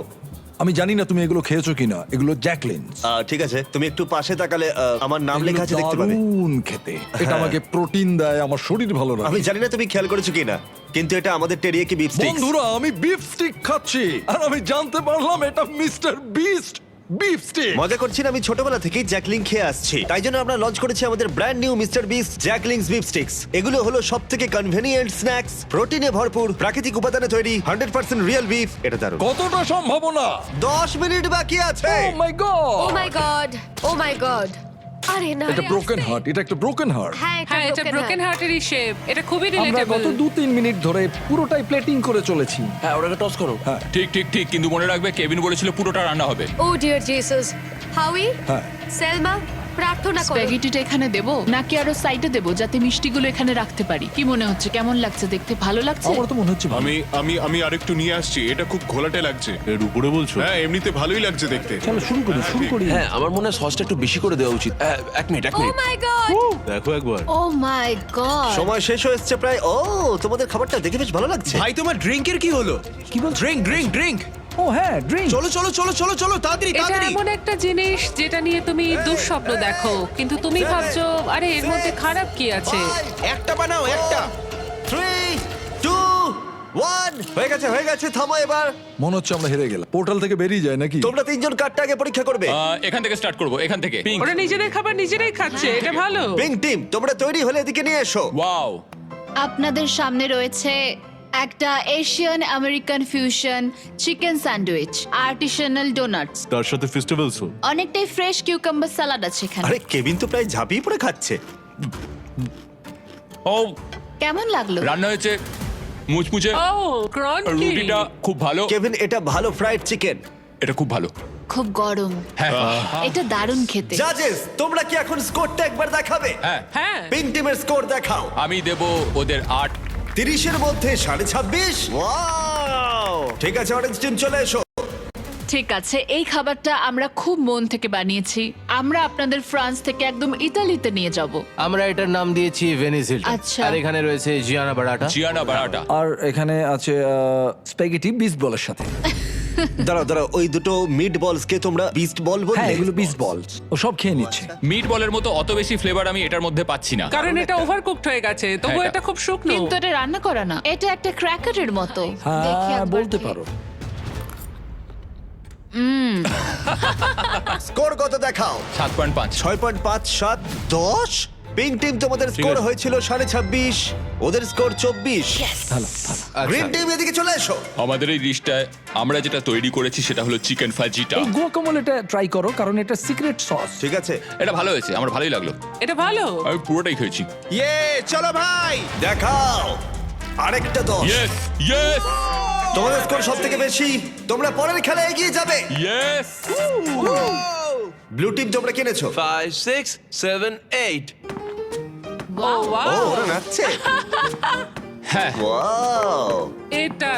আমি জানি না তুমি এগুলো খেয়েছো কিনা। এগুলো জ্যাকলিন। ঠিক আছে, তুমি একটু পাশে তাকালে আমার নাম লেখা আছে দেখতে পাবে। দারুণ খেতে। এটা আমাকে প্রোটিন দেয়, আমার শরীর ভালো রাখে। আমি জানি না তুমি খেয়াল করেছো কিনা, কিন্তু এটা আমাদের টেরিয়াকি বিফ স্টিক। বন্ধুরা, আমি বিফ স্টিক খাচ্ছি আর আমি জানতে পারলাম এটা মিস্টার বিস্ট বিফ স্টিক। মজা করছি না, আমি ছোটবেলা থেকেই জ্যাকলিং খেয়ে আসছি, তাই জন্য আমরা লঞ্চ করেছি আমাদের brand new mister beast Jack Link's beef sticks. এগুলো হলো সব থেকে কনভেনিয়েন্ট স্ন্যাক্স, প্রোটিনে ভরপুর, প্রাকৃতিক উপাদানে তৈরি, 100% রিয়েল বিফ। এটা দারুণ। কতটা সম্ভাবনা? 10 মিনিট বাকি আছে। ও মাই গড! ও মাই গড, ও মাই গড। আরে না, এটা ব্রোকেন হার্ট, এটা একটা ব্রোকেন হার্ট। হ্যাঁ হ্যাঁ, এটা ব্রোকেন হার্টেরই শেপ। এটা খুবই আমরা রিলেটেবল। গত 2-3 মিনিট ধরে পুরোটাই প্লেটিং করে চলেছি। হ্যাঁ, ওটাকে টস করো। হ্যাঁ ঠিক ঠিক ঠিক, কিন্তু মনে রাখবে কেভিন বলেছিল পুরোটা রান্না হবে। ও ডিয়ার জিসাস। হাউই, হ্যাঁ। সেলমা, প্রার্থনা করো। স্প্যাগেটিটা এখানে দেবো নাকি আরো সাইডে দেবো, যাতে মিষ্টিগুলো এখানে রাখতে পারি? কি মনে হচ্ছে, কেমন লাগছে দেখতে? ভালো লাগছে? আমার তো মনে হচ্ছে ভালো। আমি আমি আমি আরেকটু নিয়ে আসছি। এটা খুব ঘোলাটে লাগছে। এর উপরে বলছো? হ্যাঁ, এমনিতে ভালোই লাগছে দেখতে। চলো শুরু করি, শুরু করি। হ্যাঁ, আমার মনে হয় সসটা একটু বেশি করে দেওয়া উচিত। এক মিনিট ও মাই গড, দেখো একবার। ও মাই গড! সময় শেষ হয়ে এসছে প্রায়। ও তোমাদের খাবারটা দেখে বেশ ভালো লাগছে। ভাই তোমার ড্রিঙ্কের কি হলো? কি বল? Drink drink drink. ও হ্যাঁ, ড্রিঙ্ক। চলো চলো চলো চলো চলো তাড়াতাড়ি এটা তাড়াতাড়ি। এমন একটা জিনিস যেটা নিয়ে তুমি দুঃস্বপ্ন দেখো, কিন্তু তুমি ভাবছো আরে এর মধ্যে খারাপ কি আছে। একটা বানাও, একটা। 3, 2, 1 হয়ে গেছে হয়ে গেছে, থামো এবার। মনে হচ্ছে আমরা হেরে গেলাম। পোর্টাল থেকে বেরিয়ে যায় নাকি? তোমরা তিনজন কার্ডটা আগে পরীক্ষা করবে। এখান থেকে স্টার্ট করব, এখান থেকে। পিঙ্ক। ওরা নিজেদের খাবার নিজেরাই খাচ্ছে, এটা ভালো। পিঙ্ক টিম, তোমরা তৈরি হলে এদিকে নিয়ে এসো। ওয়াও, আপনাদের সামনে রয়েছে একটা Asian American fusion chicken sandwich, artisanal donuts, তার সাথে ফেস্টিভ্যালসও। অনেকটাই ফ্রেশ কিউকাম্বার সালাড আছে এখানে। আরে কেভিন তো প্রায় ঝাঁপিয়ে পড়ে খাচ্ছে। ও কেমন লাগলো? রান্না হয়েছে মুচমুচে, ও ক্রাঞ্চি। রুটিটা খুব ভালো। কেভিন, এটা ভালো ফ্রাইড চিকেন। এটা খুব ভালো। খুব গরম। হ্যাঁ এটা দারুণ খেতে। জাজেস, তোমরা কি এখন স্কোরটা একবার দেখাবে? হ্যাঁ, হ্যাঁ, পিঙ্ক টিমের স্কোর দেখাও। আমি দেব ওদের 8। 30 এর মধ্যে 26.5। ওয়াও! ঠিক আছে, অরেঞ্জ টিম চলে এসো। ঠিক আছে, এই খাবারটা আমরা খুব মন থেকে বানিয়েছি। আমরা আপনাদের ফ্রান্স থেকে একদম ইতালিতে নিয়ে যাব। আমরা এটার নাম দিয়েছি ভেনিস হিলটন। আচ্ছা। আর এখানে রয়েছে জিয়ানা বারাটা। জিয়ানা বারাটা। আর এখানে আছে স্প্যাগেটি বিস্ট বলের সাথে। দাঁড়াও দাঁড়াও, ওই দুটো মিট বলস কে তোমরা বিস্ট বল বললে? হ্যাঁ, এগুলো বিস্ট বল। ও সব খেয়ে নিচ্ছে। মিট বলের মতো অত বেশি ফ্লেভার আমি এটার মধ্যে পাচ্ছি না। কারণ এটা ওভারকুকড হয়ে গেছে, তবু এটা- এটা খুব শুকনো। কিন্তু এটা রান্না করা না, এটা একটা ক্র্যাকারের মতো। দেখি হ্যাঁ, একবার বলতে খেয়ে। পারো। স্কোর কত দেখাও? 7.5। 6.5, 7, 10। পিঙ্ক টিম, তোমাদের স্কোর হয়েছিল 26.5, ওদের স্কোর 24। গ্রিন টিম এদিকে চলে এসো। আমাদের এই ডিশটায় আমরা যেটা তৈরি করেছি সেটা হলো চিকেন ফাজিটা। এই গুয়াকামোলেটা ট্রাই করো, কারণ এটা সিক্রেট সস। ঠিক আছে, এটা ভালো হয়েছে, আমার ভালোই লাগলো। এটা ভালো। আমি পুরোটাই খেয়েছি। ইয়ে, চলো ভাই। দেখাও। আরেকটা 10। ইয়েস ইয়েস তোমাদের স্কোর সব থেকে বেশি, তোমরা পরের খেলা এগিয়ে যাবে। ইয়েস ব্লু টিম তোমরা কিনেছো। 5 6 7 8 ও ও ওয়াও ওরা নাচছে। হ্যাঁ ওয়াও, এটা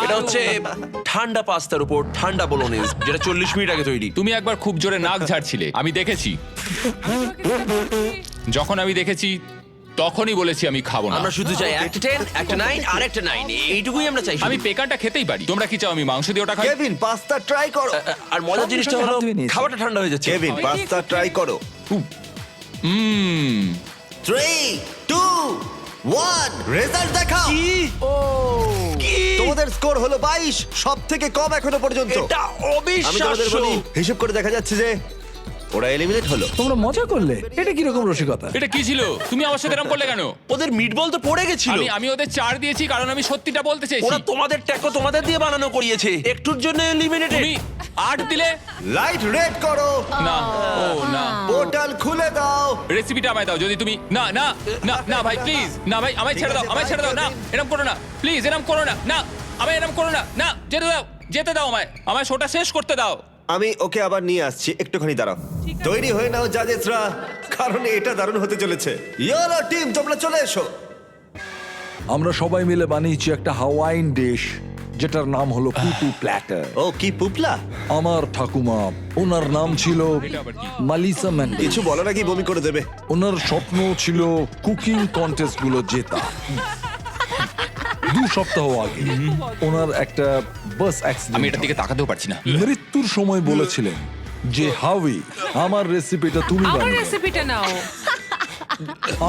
এটা হচ্ছে ঠান্ডা পাস্তার উপর ঠান্ডা বোলোনেজ, যেটা 40 মিনিট আগে তৈরি। তুমি একবার খুব জোরে নাক ঝাড়ছিলে, আমি দেখেছি। যখন আমি দেখেছি তখনই বলেছি আমি খাবো না। আমরা শুধু চাই একটা 10 একটা 9 আর একটা 9, এইটুকুই আমরা চাই। আমি পেকানটা খেতেই পারি। তোমরা কি চাও আমি মাংস দিয়ে ওটা খাই? কেভিন পাস্তা ট্রাই করো। আর মজার জিনিসটা হলো হাত ধুয়ে নিয়েছি। খাবারটা ঠান্ডা হয়ে যাচ্ছে। কেভিন পাস্তা ট্রাই করো। হুম 3 2 1 রেজাল্ট দেখাও। তোমাদের স্কোর হলো 22, সব থেকে কম এখনো পর্যন্ত। এটা আমি তোমাদের অবিশ্বাস্য। বলি, হিসেব করে দেখা যাচ্ছে যে ওরা এলিমিনেট হলো। তোমরা মজা করলে, এটা কিরকম রসিকতা? এটা কি ছিল? তুমি আমার সাথে এরকম করলে কেন? ওদের মিটবল তো পড়ে গেছিল। আমি ওদের 4 দিয়েছি কারণ আমি সত্যিটা বলতে চাইছি। ওরা তোমাদের ট্যাকো তোমাদের দিয়ে বানানো করিয়েছে, একটুর জন্য এলিমিনেটেড। তুমি 8 দিলে? লাইট রেড করো, না ও না, পোর্টাল খুলে দাও। রেসিপিটা আমায় দাও। যদি তুমি না না না না ভাই প্লিজ, না ভাই আমায় ছেড়ে দাও, আমায় ছেড়ে দাও। না এরকম করো না প্লিজ, এরকম করো না। না আমায় এরকম করো না। না যেতে দাও, যেতে দাও আমায় শোটা শেষ করতে দাও। আমি ওকে আবার নিয়ে আসছি, একটুখানি দাঁড়াও। তৈরি হয়ে নাও জাজেসরা, কারণ এটা দারুণ হতে চলেছে। ইয়েলো টিম তোমরা চলে এসো। আমরা সবাই মিলে বানিয়েছি একটা হাওয়াইন ডিশ, যেটার নাম হলো পুপু প্ল্যাটার। ও কি পুপলা? আমার ঠাকুমা, ওনার নাম ছিল মালিসা ম্যান্ডেজ। কিছু বলার আগেই বমি করে দেবে। ওনার স্বপ্ন ছিল কুকিং কন্টেস্ট গুলো জেতা। 2 সপ্তাহ আগে ওনার একটা বাস আমি অ্যাক্সিডেন্ট। এটার দিকে তাকাতেও পারছি না। মৃত্যুর সময় বলেছিলেন যে হাউই, আমার রেসিপিটা তুমি আমার বানিও। রেসিপিটা নাও।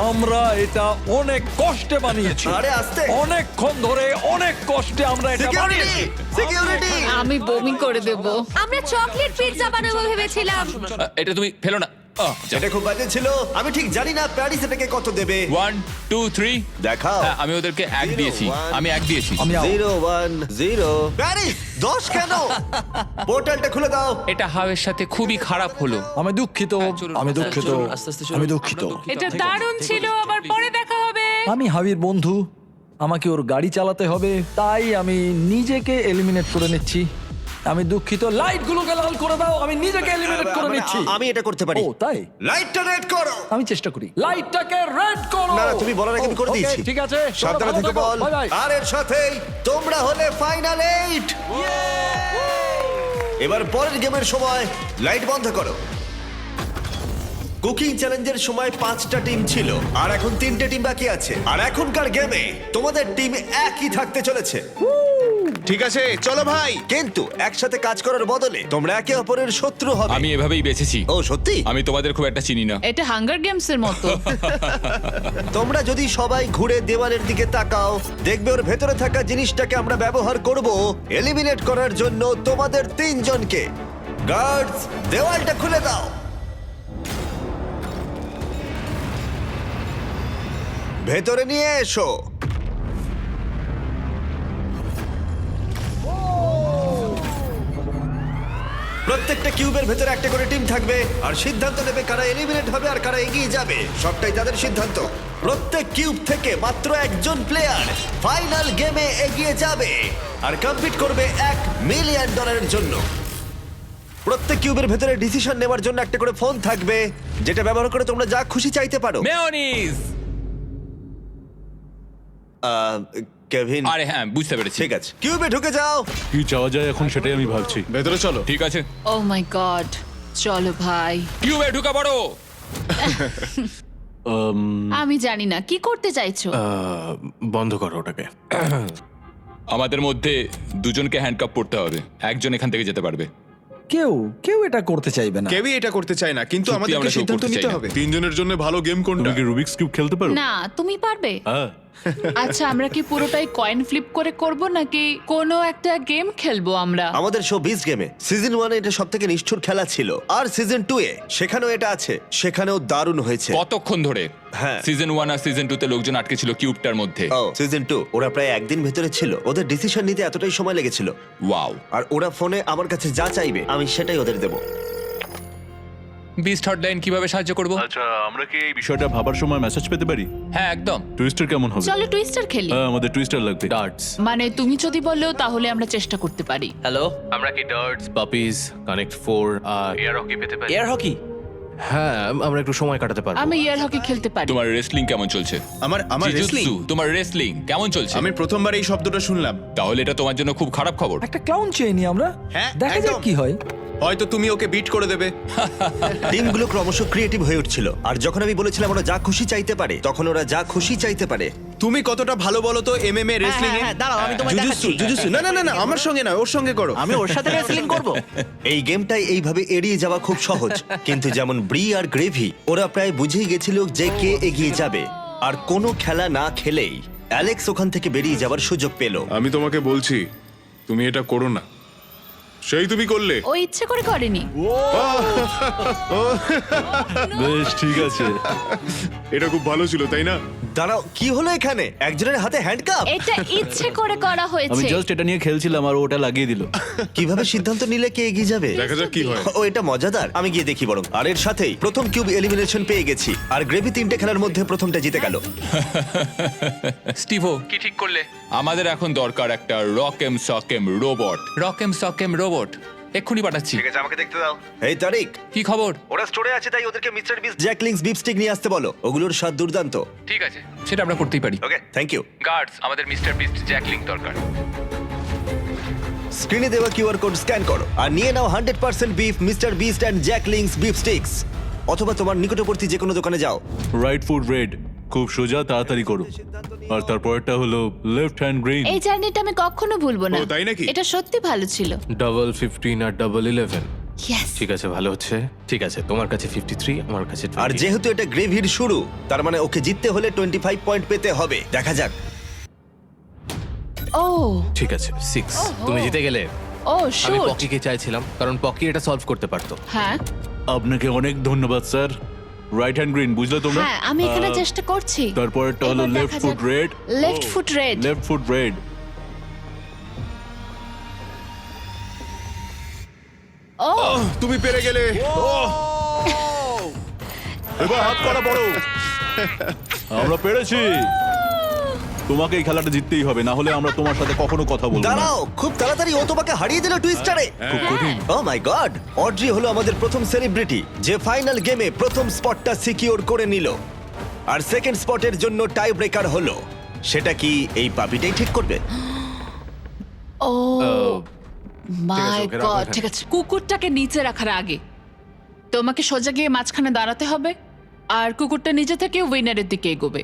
আমরা এটা অনেক কষ্টে বানিয়েছি। আরে আস্তে। অনেকক্ষণ ধরে অনেক কষ্টে আমরা এটা বানিয়েছি। সিকিউরিটি আমি বমি করে দেব। আমরা চকলেট পিৎজা বানাবো ভেবেছিলাম। এটা তুমি ফেলো না। এটা খুব বাজে ছিল। আমি ঠিক জানি না প্যারিস এটাকে কত দেবে। 1 2 3 দেখাও। হ্যাঁ আমি ওদেরকে 1 দিয়েছি। আমি 1 দিয়েছি। আমি out। 0 1 0 প্যারিস 10 কেন? পোর্টালটা খুলে দাও। এটা হাওয়ের সাথে খুবই খারাপ হলো। আমি দুঃখিত, আমি দুঃখিত, চলুন, আস্তে আস্তে চলুন। আমি দুঃখিত। এটা দারুণ ছিল, আবার পরে দেখা হবে। আমি হাবির বন্ধু, আমাকে ওর গাড়ি চালাতে হবে, তাই আমি নিজেকে এলিমিনেট করে নিচ্ছি। আমি দুঃখিত। লাইটগুলোকে লাল করে দাও, আমি নিজেকে এলিমিনেট করে নিচ্ছি। আমি এটা করতে পারি। ও তাই? লাইটটা রেড করো। আমি চেষ্টা করি। লাইটটাকে রেড করো। না না, তুমি বলার আগে আমি করে ওকে, দিয়েছি। ঠিক আছে, সাবধানে ভালো থেকে থেকো, বল। Bye bye. আর এর সাথেই তোমরা হলে ফাইনাল 8। এবার পরের গেমের সময় লাইট বন্ধ করো। কুকিং চ্যালেঞ্জের সময় 5টা টিম ছিল, আর এখন 3টে টিম বাকি আছে। আর এখনকার গেমে তোমাদের টিম একই থাকতে চলেছে। ঠিক আছে চলো ভাই। কিন্তু একসাথে কাজ করার বদলে তোমরা একে অপরের শত্রু হবে। আমি এভাবেই বেঁচেছি। ও সত্যি? আমি তোমাদের খুব একটা চিনি না। এটা হাঙ্গার গেমস এর মতো। তোমরা যদি সবাই ঘুরে দেওয়ালের দিকে তাকাও, দেখবে ওর ভেতরে থাকা জিনিসটাকে আমরা ব্যবহার করব এলিমিনেট করার জন্য তোমাদের 3 জনকে। গার্ডস, দেওয়ালটা খুলে দাও। ভেতরে নিয়ে এসো। প্রত্যেকটা কিউবের ভেতরে একটা করে টিম থাকবে, আর সিদ্ধান্ত নেবে কারা এলিমিনেট হবে আর কারা এগিয়ে যাবে। সবটাই তাদের সিদ্ধান্ত। প্রত্যেক কিউব থেকে মাত্র একজন প্লেয়ার ফাইনাল গেমে এগিয়ে যাবে আর কম্পিট করবে $1 মিলিয়ন জন্য। প্রত্যেক কিউবের ভেতরে ডিসিশন নেওয়ার জন্য একটা করে ফোন থাকবে, যেটা ব্যবহার করে তোমরা যা খুশি চাইতে পারো। মেয়োনিজ। কেভিন, আরে হ্যাঁ বুঝতে পেরেছি। ঠিক আছে, কিউবে ঢুকে যাও। কি চাওয়া যায় এখন সেটাই আমি ভাবছি। ভেতরে চলো। ঠিক আছে ও মাই গড, চলো ভাই। কিউবে ঢুকা পড়ো। আমি জানি না কি করতে চাইছো। বন্ধ করো ওটাকে। আমাদের মধ্যে 2জনকে হ্যান্ডকাপ পড়তে হবে। একজন এখান থেকে যেতে পারবে। কেউ এটা করতে চাইবে না। কেউই এটা করতে চায় না, কিন্তু সত্যি আমাদেরকে আমরা কেউ সিদ্ধান্ত করতে চাই নিতে না। হবে। 3 জনের জন্য ভালো গেম কোনটা? তুমি কি রুবিক্স কিউব খেলতে পারো? না, তুমি পারবে। হ্যাঁ। আচ্ছা, আমরা কি পুরোটাই কয়েন ফ্লিপ করে করব নাকি কোনো একটা গেম খেলবো আমরা? আমাদের শো বিচ গেমে সিজন 1 এটা সবথেকে নিষ্ঠুর খেলা ছিল, আর সিজন 2 এ সেখানেও এটা আছে, সেখানেও দারুণ হয়েছে। কতক্ষণ ধরে? হ্যাঁ। সিজন 1 আর সিজন 2 তে লোকজন আটকে ছিল কিউবটার মধ্যে। ও সিজন 2 ওরা প্রায় একদিন ভেতরে ছিল। ওদের ডিসিশন নিতে এতটাই সময় লেগেছিল। ওয়াও। আর ওরা ফোনে আমার কাছে যা চাইবে আমি সেটাই ওদের দেব। বিস্ট হটলাইন কিভাবে সাহায্য করব? আচ্ছা আমরা কি এই বিষয়টা ভাবার সময় মেসেজ পেতে পারি? হ্যাঁ একদম। টুইস্টার কেমন হবে? চলো টুইস্টার খেলি। হ্যাঁ আমাদের টুইস্টার লাগবে। ডার্টস। মানে তুমি যদি বলো তাহলে আমরা চেষ্টা করতে পারি। হ্যালো, আমরা কি ডার্টস, পাপিজ, কানেক্ট 4 আর এয়ার হকি পেতে পারি? Air hockey? হ্যাঁ, আমরা একটু সময় কাটাতে পারবো। আমি এয়ার হকি খেলতে পারি। তোমার রেসলিং কেমন চলছে? আমার wrestling? জিজুৎসু, তোমার রেসলিং কেমন চলছে? আমি প্রথমবার এই শব্দটা শুনলাম। তাহলে এটা তোমার জন্য খুব খারাপ খবর। একটা ক্লাউন চেয়ে নি আমরা, হ্যাঁ, দেখা যাক একদম। কি হয়। হয়তো তুমি ওকে বিট করে দেবে। টিমগুলো ক্রমশ ক্রিয়েটিভ হয়ে উঠছিল, আর যখন আমি বলেছিলাম ওরা যা খুশি চাইতে পারে, তখন ওরা যা খুশি চাইতে পারে। তুমি কতটা ভালো বলো তো এমএমএ রেসলিং এ? দাঁড়াও আমি তোমায় দেখাচ্ছি। জুজুৎসু না না না না, আমার সঙ্গে না, ওর সঙ্গে করো। আমি ওর সাথে রেসলিং করব। এই গেমটাই এইভাবে এড়িয়ে যাওয়া খুব সহজ, কিন্তু যেমন ব্রি আর গ্রেভি, ওরা প্রায় বুঝেই গেছিল যে কে এগিয়ে যাবে, আর কোনো খেলা না খেলেই অ্যালেক্স ওখান থেকে বেরিয়ে যাওয়ার সুযোগ পেল। আমি তোমাকে বলছি তুমি এটা করো না, সেই তুমি করলে। ও ইচ্ছে করে করেনি। বেশ ঠিক আছে। এটা খুব ভালো ছিল তাই না? দাঁড়াও, কি হলো এখানে? একজনের হাতে হ্যান্ডকাপ। এটা ইচ্ছে করে করা আমি হয়েছে। জাস্ট এটা নিয়ে খেলছিলাম আর ওটা লাগিয়ে দিল। কিভাবে সিদ্ধান্ত নিলে কে এগিয়ে যাবে? দেখা যাক কি হয়। ও এটা মজাদার, আমি গিয়ে দেখি বরং। আর এর সাথেই প্রথম কিউব এলিমিনেশন পেয়ে গেছি, আর গ্রেভি 3টে খেলার মধ্যে প্রথমটা জিতে গেল। স্টিভো, কি ঠিক করলে? আমাদের এখন দরকার একটা রকেম সকেম রোবট। রকেম সকেম রোবট এক্ষুনি পাঠাচ্ছি। ঠিক আছে, আমাকে দেখতে দাও। এই তারিক, কি খবর? ওরা স্টোরে আছে, তাই ওদেরকে mister beast Jack Link's beef stick নিয়ে আসতে বলো। ওগুলোর স্বাদ দুর্দান্ত। ঠিক আছে, সেটা আমরা করতেই পারি। Okay, thank you. গার্ডস, আমাদের মিস্টার বিস্ট জ্যাকলিং দরকার। স্ক্রিনে দেওয়া কিউআর কোড স্ক্যান করো আর নিয়ে নাও 100% beef Mister Beast and Jack Link's beef sticks, অথবা তোমার নিকটবর্তী যে কোনো দোকানে যাও। রাইট ফুট রেড, খুব সোজা, তাড়াতাড়ি করো। আর তারপরটা হলো লেফট হ্যান্ড গ্রিন। এই জার্নিটা আমি কখনো ভুলবো না। ও, তাই নাকি? এটা সত্যি ভালো ছিল। ডাবল 15 আর ডাবল 11। ইয়েস। ঠিক আছে, ভালো হচ্ছে। ঠিক আছে, তোমার কাছে 53, আমার কাছে 20। আর যেহেতু এটা গ্রেভির শুরু, তার মানে ওকে জিততে হলে 25 পয়েন্ট পেতে হবে। দেখা যাক। ও ঠিক আছে 6। তুমি জিতে গেলে। ও আমি শুট। পকিকে চাইছিলাম কারণ পকি এটা সলভ করতে পারতো। হ্যাঁ আপনাকে অনেক ধন্যবাদ স্যার। রাইট হ্যান্ড গ্রিন, বুঝলে তোমরা? হ্যাঁ, আমি এখানে চেষ্টা করছি। তারপরটা হলো এবার লেফট দেখা ফুট যাক। Red. Left foot red. Left foot red. ও তুমি পেরে গেলে। এবার হাত করা বড়। আমরা পেরেছি। তোমাকে এই খেলাটা জিততেই হবে, না হলে আমরা তোমার সাথে কখনো কথা বলবো না। দাঁড়াও, খুব তাড়াতাড়ি ও তোমাকে হারিয়ে দিল টুইস্টারে। খুব কঠিন। ও মাই গড, অড্রি হলো আমাদের প্রথম সেলিব্রিটি যে ফাইনাল গেমে প্রথম স্পটটা সিকিউর করে নিল। আর সেকেন্ড স্পটের জন্য টাই ব্রেকার হলো। সেটা কি এই পাপিটাই ঠিক করবে? ও মাই ওকে রাখো গড। এখানে। ঠিক আছে, কুকুরটাকে নিচে রাখার আগে তোমাকে সোজা গিয়ে মাঝখানে দাঁড়াতে হবে, আর কুকুরটা নিজে থেকে উইনারের দিকে এগোবে।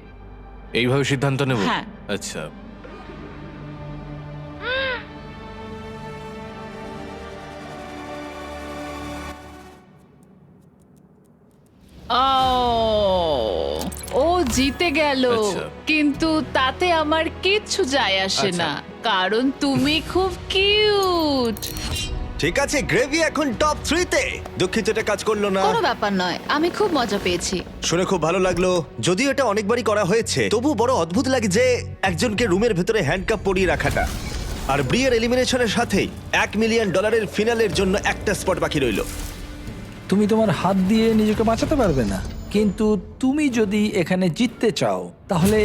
এইভাবে সিদ্ধান্ত নেব? হ্যাঁ। আচ্ছা। ও জিতে গেল, আচ্ছা। কিন্তু তাতে আমার কিচ্ছু যায় আসে আচ্ছা। না, কারণ তুমি খুব কিউট। ঠিক আছে, গ্রেভি এখন টপ 3-তে। দুঃখিত এটা কাজ করলো না। কোনো ব্যাপার নয়, আমি খুব মজা পেয়েছি। শুনে খুব ভালো লাগলো। যদিও এটা অনেকবারই করা হয়েছে, তবু বড় অদ্ভুত লাগে যে একজনকে রুমের ভেতরে হ্যান্ডকাপ পরিয়ে রাখাটা। আর ব্রিয়ার এলিমিনেশনের সাথেই $1 মিলিয়ন ফিনালের জন্য একটা স্পট বাকি রইল। তুমি তোমার হাত দিয়ে নিজেকে বাঁচাতে পারবে না, কিন্তু তুমি যদি এখানে জিততে চাও তাহলে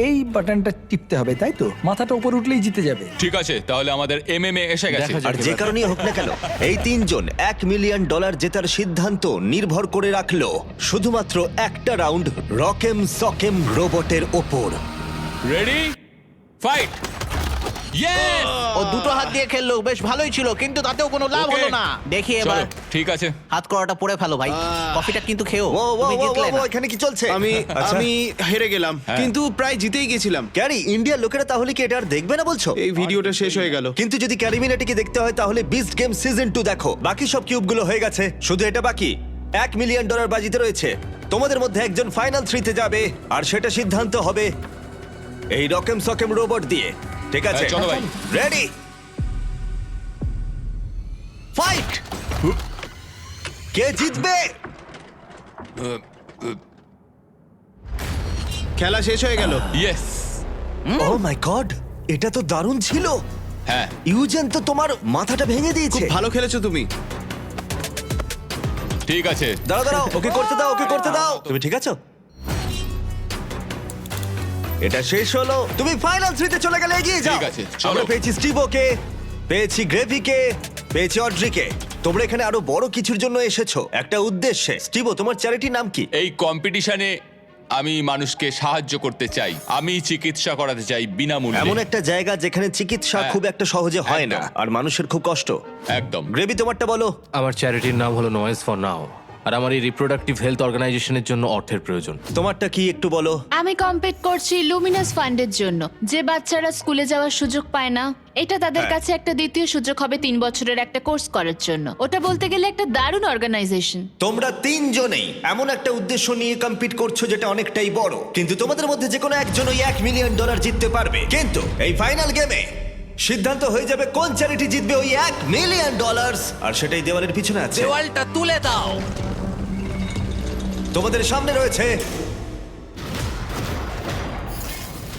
এই বাটনটা টিপতে হবে, তাই তো? মাথাটা উপর উঠলেই জিতে যাবে। ঠিক আছে, তাহলে আমাদের এমএমএ এসে গেছে। দেখা যাক। আর যে কারণেই হোক না কেন, এই তিনজন $1 মিলিয়ন জেতার সিদ্ধান্ত নির্ভর করে রাখলো শুধুমাত্র একটা রাউন্ড রকেম সকেম রোবটের ওপর। Ready, fight. ইয়েস! ও দুটো হাত দিয়ে খেললো, বেশ ভালোই ছিল, কিন্তু তাতেও কোনো লাভ Okay. হলো না। দেখি এবার চলো, ঠিক আছে। হাত করাটা পড়ে ফেলো ভাই। কফিটা কিন্তু খেও। ও তুমি জিতলে না। এখানে কি চলছে? আমি হেরে গেলাম, কিন্তু প্রায় জিতেই গেছিলাম। ক্যারি, ইন্ডিয়ার লোকেরা তাহলে কি এটা আর দেখবে না বলছো? এই ভিডিওটা শেষ হয়ে গেল। কিন্তু যদি ক্যারিমিনাটিকে দেখতে হয় তাহলে বিস্ট গেম সিজন 2 দেখো। বাকি সব কিউবগুলো হয়ে গেছে, শুধু এটা বাকি। $1 মিলিয়ন বাজিতে রয়েছে। তোমাদের মধ্যে একজন ফাইনাল 3-তে যাবে, আর সেটা সিদ্ধান্ত হবে এই রকেম সকেম রোবট দিয়ে। ঠিক আছে, হ্যাঁ, চলো ভাই। Ready, fight. কে জিতবে? খেলা শেষ হয়ে গেল। ইয়েস। ও মাই গড, এটা তো দারুণ ছিল। হ্যাঁ, ইউজেন তো তোমার মাথাটা ভেঙে দিয়েছে। ভালো খেলেছো তুমি। ঠিক আছে। দাঁড়াও দাঁড়াও, ওকে করতে দাও, ওকে করতে দাও। তুমি ঠিক আছো? এটা শেষ হলো, তুমি ফাইনাল 3-তে চলে গেলে, এগিয়ে যাও। ঠিক আছে, চলো। আমরা পেয়েছি স্টিভোকে, পেয়েছি গ্রেভিকে, পেয়েছি অড্রিকে। তোমরা এখানে আরো বড় কিছুর জন্য এসেছো, একটা উদ্দেশ্যে। স্টিভো, তোমার চ্যারিটির নাম কি? এই কম্পিটিশনে আমি মানুষকে সাহায্য করতে চাই, আমি চিকিৎসা করাতে চাই এমন বিনামূল্যে। একটা জায়গা যেখানে চিকিৎসা হ্যাঁ, খুব একটা সহজে হয় না, একদম। আর মানুষের খুব কষ্ট। একদম। গ্রেভি, তোমারটা বলো। আমার চ্যারিটির নাম হলো নয়েজ ফর নাও, আর আমার এই রিপ্রোডাক্টিভ হেলথ অর্গানাইজেশনের জন্য অর্থের প্রয়োজন। তোমারটা কি একটু বলো। আমি কম্পিট করছি লুমিনাস ফান্ডের জন্য, যে বাচ্চারা স্কুলে যাওয়ার সুযোগ পায় না। এটা তাদের কাছে একটা দ্বিতীয় সুযোগ হবে 3 বছরের একটা কোর্স করার জন্য। ওটা বলতে গেলে একটা দারুণ অর্গানাইজেশন। তোমরা তিনজনেই এমন একটা উদ্দেশ্য নিয়ে কম্পিট করছো যেটা অনেকটাই বড়, কিন্তু তোমাদের মধ্যে যে কোনো একজনই $1 মিলিয়ন জিততে পারবে। কিন্তু এই ফাইনাল গেমে সিদ্ধান্ত হয়ে যাবে কোন চ্যারিটি জিতবে ওই $1 মিলিয়ন, আর সেটাই দেওয়ালের পিছনে আছে। দেওয়ালটা তুলে দাও। তোমাদের সামনে রয়েছে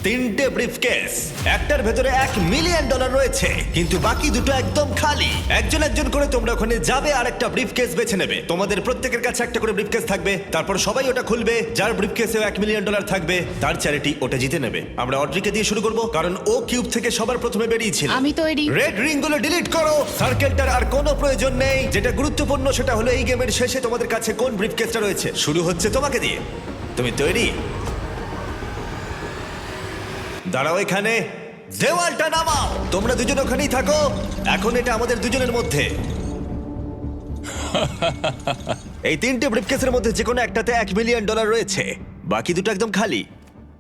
3টে ব্রিফকেস। একটার ভেতরে $1 মিলিয়ন রয়েছে, কিন্তু বাকি দুটো একদম খালি। একজন একজন করে তোমরা ওখানে যাবে আর একটা ব্রিফকেস বেছে নেবে। তোমাদের প্রত্যেকের কাছে একটা করে ব্রিফকেস থাকবে, তারপর সবাই ওটা খুলবে। যার ব্রিফকেসে $1 মিলিয়ন থাকবে তার চ্যারিটি ওটা জিতে নেবে। আমরা অড্রিকে দিয়ে শুরু করব, কারণ ও কিউব থেকে সবার প্রথমে বেরিয়েছিল। আমি তৈরি। রেড রিং গুলো ডিলিট করো। সার্কেলটার আর কোনো প্রয়োজন নেই। যেটা গুরুত্বপূর্ণ সেটা হলো এই গেমের শেষে তোমাদের কাছে কোন ব্রিফকেসটা রয়েছে। শুরু হচ্ছে তোমাকে দিয়ে। তুমি তৈরি? দাঁড়াও এখানে, দেওয়ালটা নামাও। তোমরা দুজন ওখানেই থাকো, এখন এটা আমাদের দুজনের মধ্যে। এই 3টে ব্রিফকেসের মধ্যে যে কোনো একটাতে $1 মিলিয়ন রয়েছে, বাকি দুটো একদম খালি।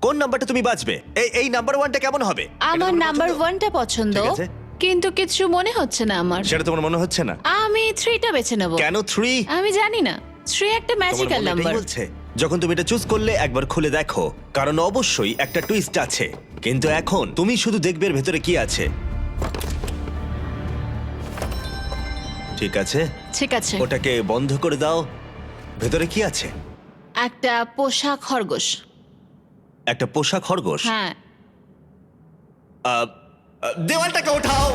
কোন নাম্বারটা তুমি বাঁচবে? এই নাম্বার 1টা কেমন হবে? আমার নাম্বার 1টা পছন্দ, ঠিক আছে। কিন্তু কিছু মনে হচ্ছে না আমার। সেটা তোমার মনে হচ্ছে না? আমি 3টা বেছে নেব। কেন 3? আমি জানি না, 3 একটা ম্যাজিক্যাল তোমার মন নাম্বার। এটাই বলছে। যখন তুমি এটা চুজ করলে একবার খুলে দেখো, কারণ অবশ্যই একটা টুইস্ট আছে। কিন্তু এখন তুমি শুধু দেখবে এর ভেতরে কি আছে। ঠিক আছে, ঠিক আছে। ওটাকে বন্ধ করে দাও। ভেতরে কি আছে? একটা পোষা খরগোশ। একটা পোষা খরগোশ? হ্যাঁ। দেওয়ালটাকে ওঠাও।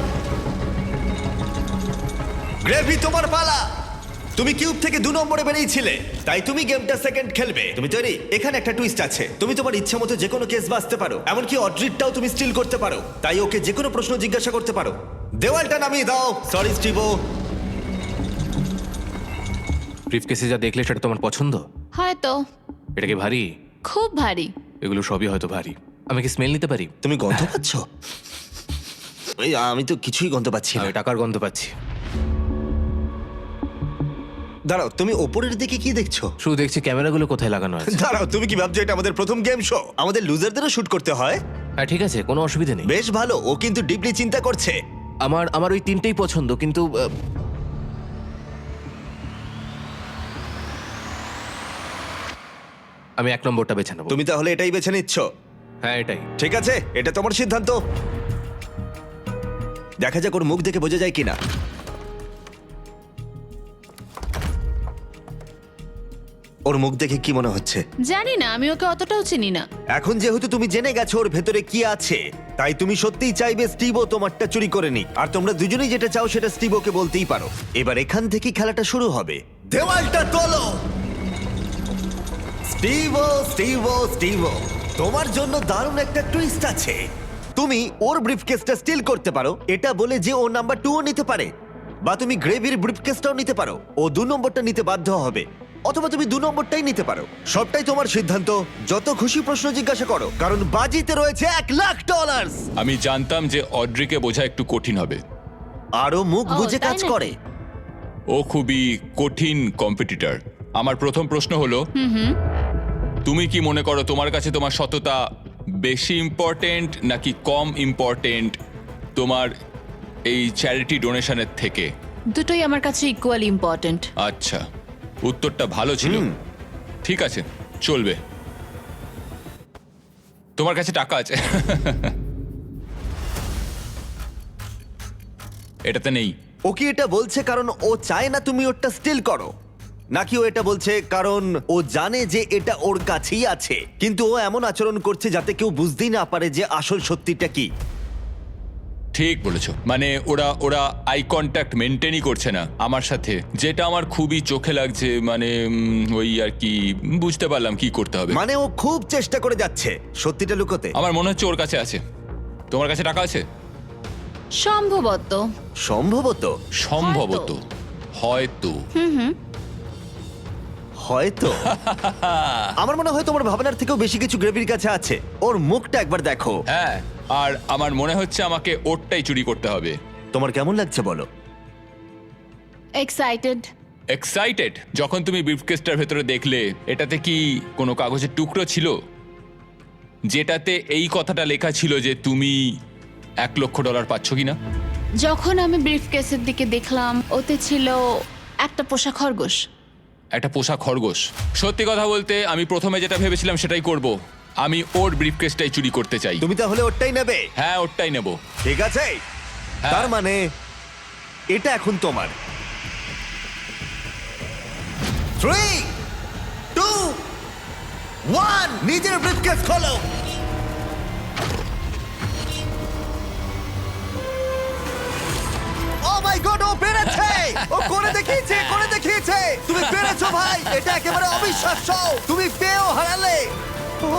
গ্রেভি, তোমার পালা। তুমি কিউব থেকে 2 নম্বরে বেরিয়েছিলে, তাই তুমি গেমটা সেকেন্ড খেলবে। তুমি তৈরি? এখানে একটা টুইস্ট আছে। তুমি তোমার ইচ্ছা মতো যে কোনো কেস বাঁচতে পারো, এমনকি অড্রিটটাও তুমি স্টিল করতে পারো। তাই ওকে যে কোনো প্রশ্ন জিজ্ঞাসা করতে পারো। দেওয়ালটা নামিয়ে দাও। সরি স্টিভো। ব্রিফকেসে যা দেখলে সেটা তোমার পছন্দ? হয়তো। এটা কি ভারী? খুব ভারী। এগুলো সবই হয়তো ভারী। আমি কি স্মেল নিতে পারি? তুমি গন্ধ পাচ্ছ? আমি তো কিছুই গন্ধ পাচ্ছি না। আমি টাকার গন্ধ পাচ্ছি। দাঁড়াও, তুমি ওপরের দিকে কি দেখছো? শুধু দেখছি ক্যামেরাগুলো কোথায় লাগানো আছে। দাঁড়াও, তুমি কি ভাবছো এটা আমাদের প্রথম গেম শো? আমাদের লুজারদেরও শুট করতে হয়। হ্যাঁ ঠিক আছে, কোনো অসুবিধা নেই। বেশ ভালো, ও কিন্তু ডিপলি চিন্তা করছে। আমার ওই 3টেই পছন্দ, কিন্তু আমি 1 নম্বরটা বেছে নেবো। তুমি তাহলে এটাই বেছে নিচ্ছ? হ্যাঁ এটাই। ঠিক আছে, এটা তোমার সিদ্ধান্ত। দেখা যাক ওর মুখ দেখে বোঝা যায় কিনা। ওর মুখ দেখে কি মনে হচ্ছে? জানি না, আমি ওকে অতটাও চিনি না। এখন যেহেতু তুমি জেনে গেছো ওর ভেতরে কি আছে, তাই তুমি সত্যিই চাইবে স্টিভো তোমারটা চুরি করে নি। আর তোমরা দুজনেই যেটা চাও সেটা স্টিভোকে বলতেই পারো। এবার এখান থেকেই খেলাটা শুরু হবে। দেওয়ালটা তোলো। স্টিভো, স্টিভো, স্টিভো, তোমার জন্য দারুণ একটা টুইস্ট আছে। তুমি ওর ব্রিফকেসটা স্টিল করতে পারো, এটা বলে যে ও নাম্বার 2 নিতে পারে, বা তুমি গ্রেভির ব্রিফকেসটাও নিতে পারো। ও 2 নম্বরটা নিতে বাধ্য হবে, অথবা তুমি 2 নম্বরটাই নিতে পারো। সবটাই তোমার সিদ্ধান্ত। যত খুশি প্রশ্ন জিজ্ঞাসা করো, কারণ বাজিতে রয়েছে $1 লাখ। আমি জানতাম যে অড্রিকে বোঝা একটু কঠিন হবে। আরো মুখ বুঝে তাই কাজ নাকি? করে। ও খুবই কঠিন কম্পিটিটর। আমার প্রথম প্রশ্ন হলো, তুমি কি মনে করো তোমার কাছে তোমার সততা বেশি ইম্পর্টেন্ট নাকি কম ইম্পর্টেন্ট তোমার এই চ্যারিটি ডোনেশনের থেকে? দুটোই আমার কাছে ইকুয়ালি ইম্পর্ট্যান্ট। আচ্ছা, উত্তরটা ভালো ছিল। ঠিক আছে, চলবে। তোমার কাছে টাকা আছে। এটাতে নেই। ও কি এটা বলছে কারণ ও চায় না তুমি ওটা স্টিল করো, নাকি ও এটা বলছে কারণ ও জানে যে এটা ওর কাছেই আছে, কিন্তু ও এমন আচরণ করছে যাতে কেউ বুঝতেই না পারে যে আসল সত্যিটা কি? ঠিক বলেছো, মানে ওরা ওরা আই কন্ট্যাক্ট মেনটেনই করছে না আমার সাথে, যেটা আমার খুবই চোখে লাগছে। মানে ওই আর কি, বুঝতে পারলাম কি করতে হবে। মানে ও খুব চেষ্টা করে যাচ্ছে সত্যিটা লুকোতে। আমার মনে হচ্ছে ওর কাছে আছে। তোমার কাছে টাকা আছে? সম্ভবত। সম্ভবত। সম্ভবত, হয়তো। হয়তো আমার মনে হয় তোমার ভাবনার থেকেও বেশি কিছু গ্রেভির কাছে আছে। ওর মুখটা একবার দেখো। হ্যাঁ, আর আমার মনে হচ্ছে আমাকে ওরটাই চুরি করতে হবে। তোমার কেমন লাগছে বলো? এক্সাইটেড। এক্সাইটেড? যখন তুমি ব্রিফকেসটার ভেতরে দেখলে, এটাতে কি কোনো কাগজের টুকরো ছিল যেটাতে এই কথাটা লেখা ছিল যে তুমি $1 লক্ষ পাচ্ছ কিনা? যখন আমি ব্রিফকেসের দিকে দেখলাম, ওতে ছিল একটা পোষা খরগোশ। একটা পোষা খরগোশ? সত্যি কথা বলতে আমি প্রথমে যেটা ভেবেছিলাম সেটাই করব। আমি ওর ব্রিফকেসটাই চুরি করতে চাই। তুমি তাহলে ওরটাই নেবে? হ্যাঁ, ওরটাই নেব। ঠিক আছে, তার মানে এটা এখন তোমার। 3, 2, 1, নিজের ব্রিফকেস খোলো। ও মাই গড, ও পেরেছে! ও করে দেখিয়েছে, করে দেখিয়েছে! তুমি পেরেছো ভাই, এটা একেবারে অবিশ্বাস্য। তুমি পেয়েও হারালে।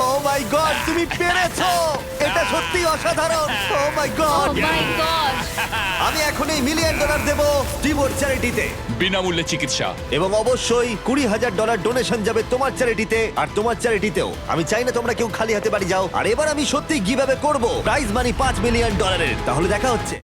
ও মাই গড, তুমি পেরেছো! এটা সত্যি অসাধারণ। ও মাই ও গড! মাই গড! আমি এখন এই $1 মিলিয়ন দেবো স্টিভোর চ্যারিটিতে, বিনামূল্যে চিকিৎসা। এবং অবশ্যই $20,000 ডোনেশন যাবে তোমার চ্যারিটিতে আর তোমার চ্যারিটিতেও। আমি চাই না তোমরা কেউ খালি হাতে বাড়ি যাও। আর এবার আমি সত্যি গিভ অ্যাওয়ে করবো প্রাইজ মানি $5 মিলিয়ন। তাহলে দেখা হচ্ছে।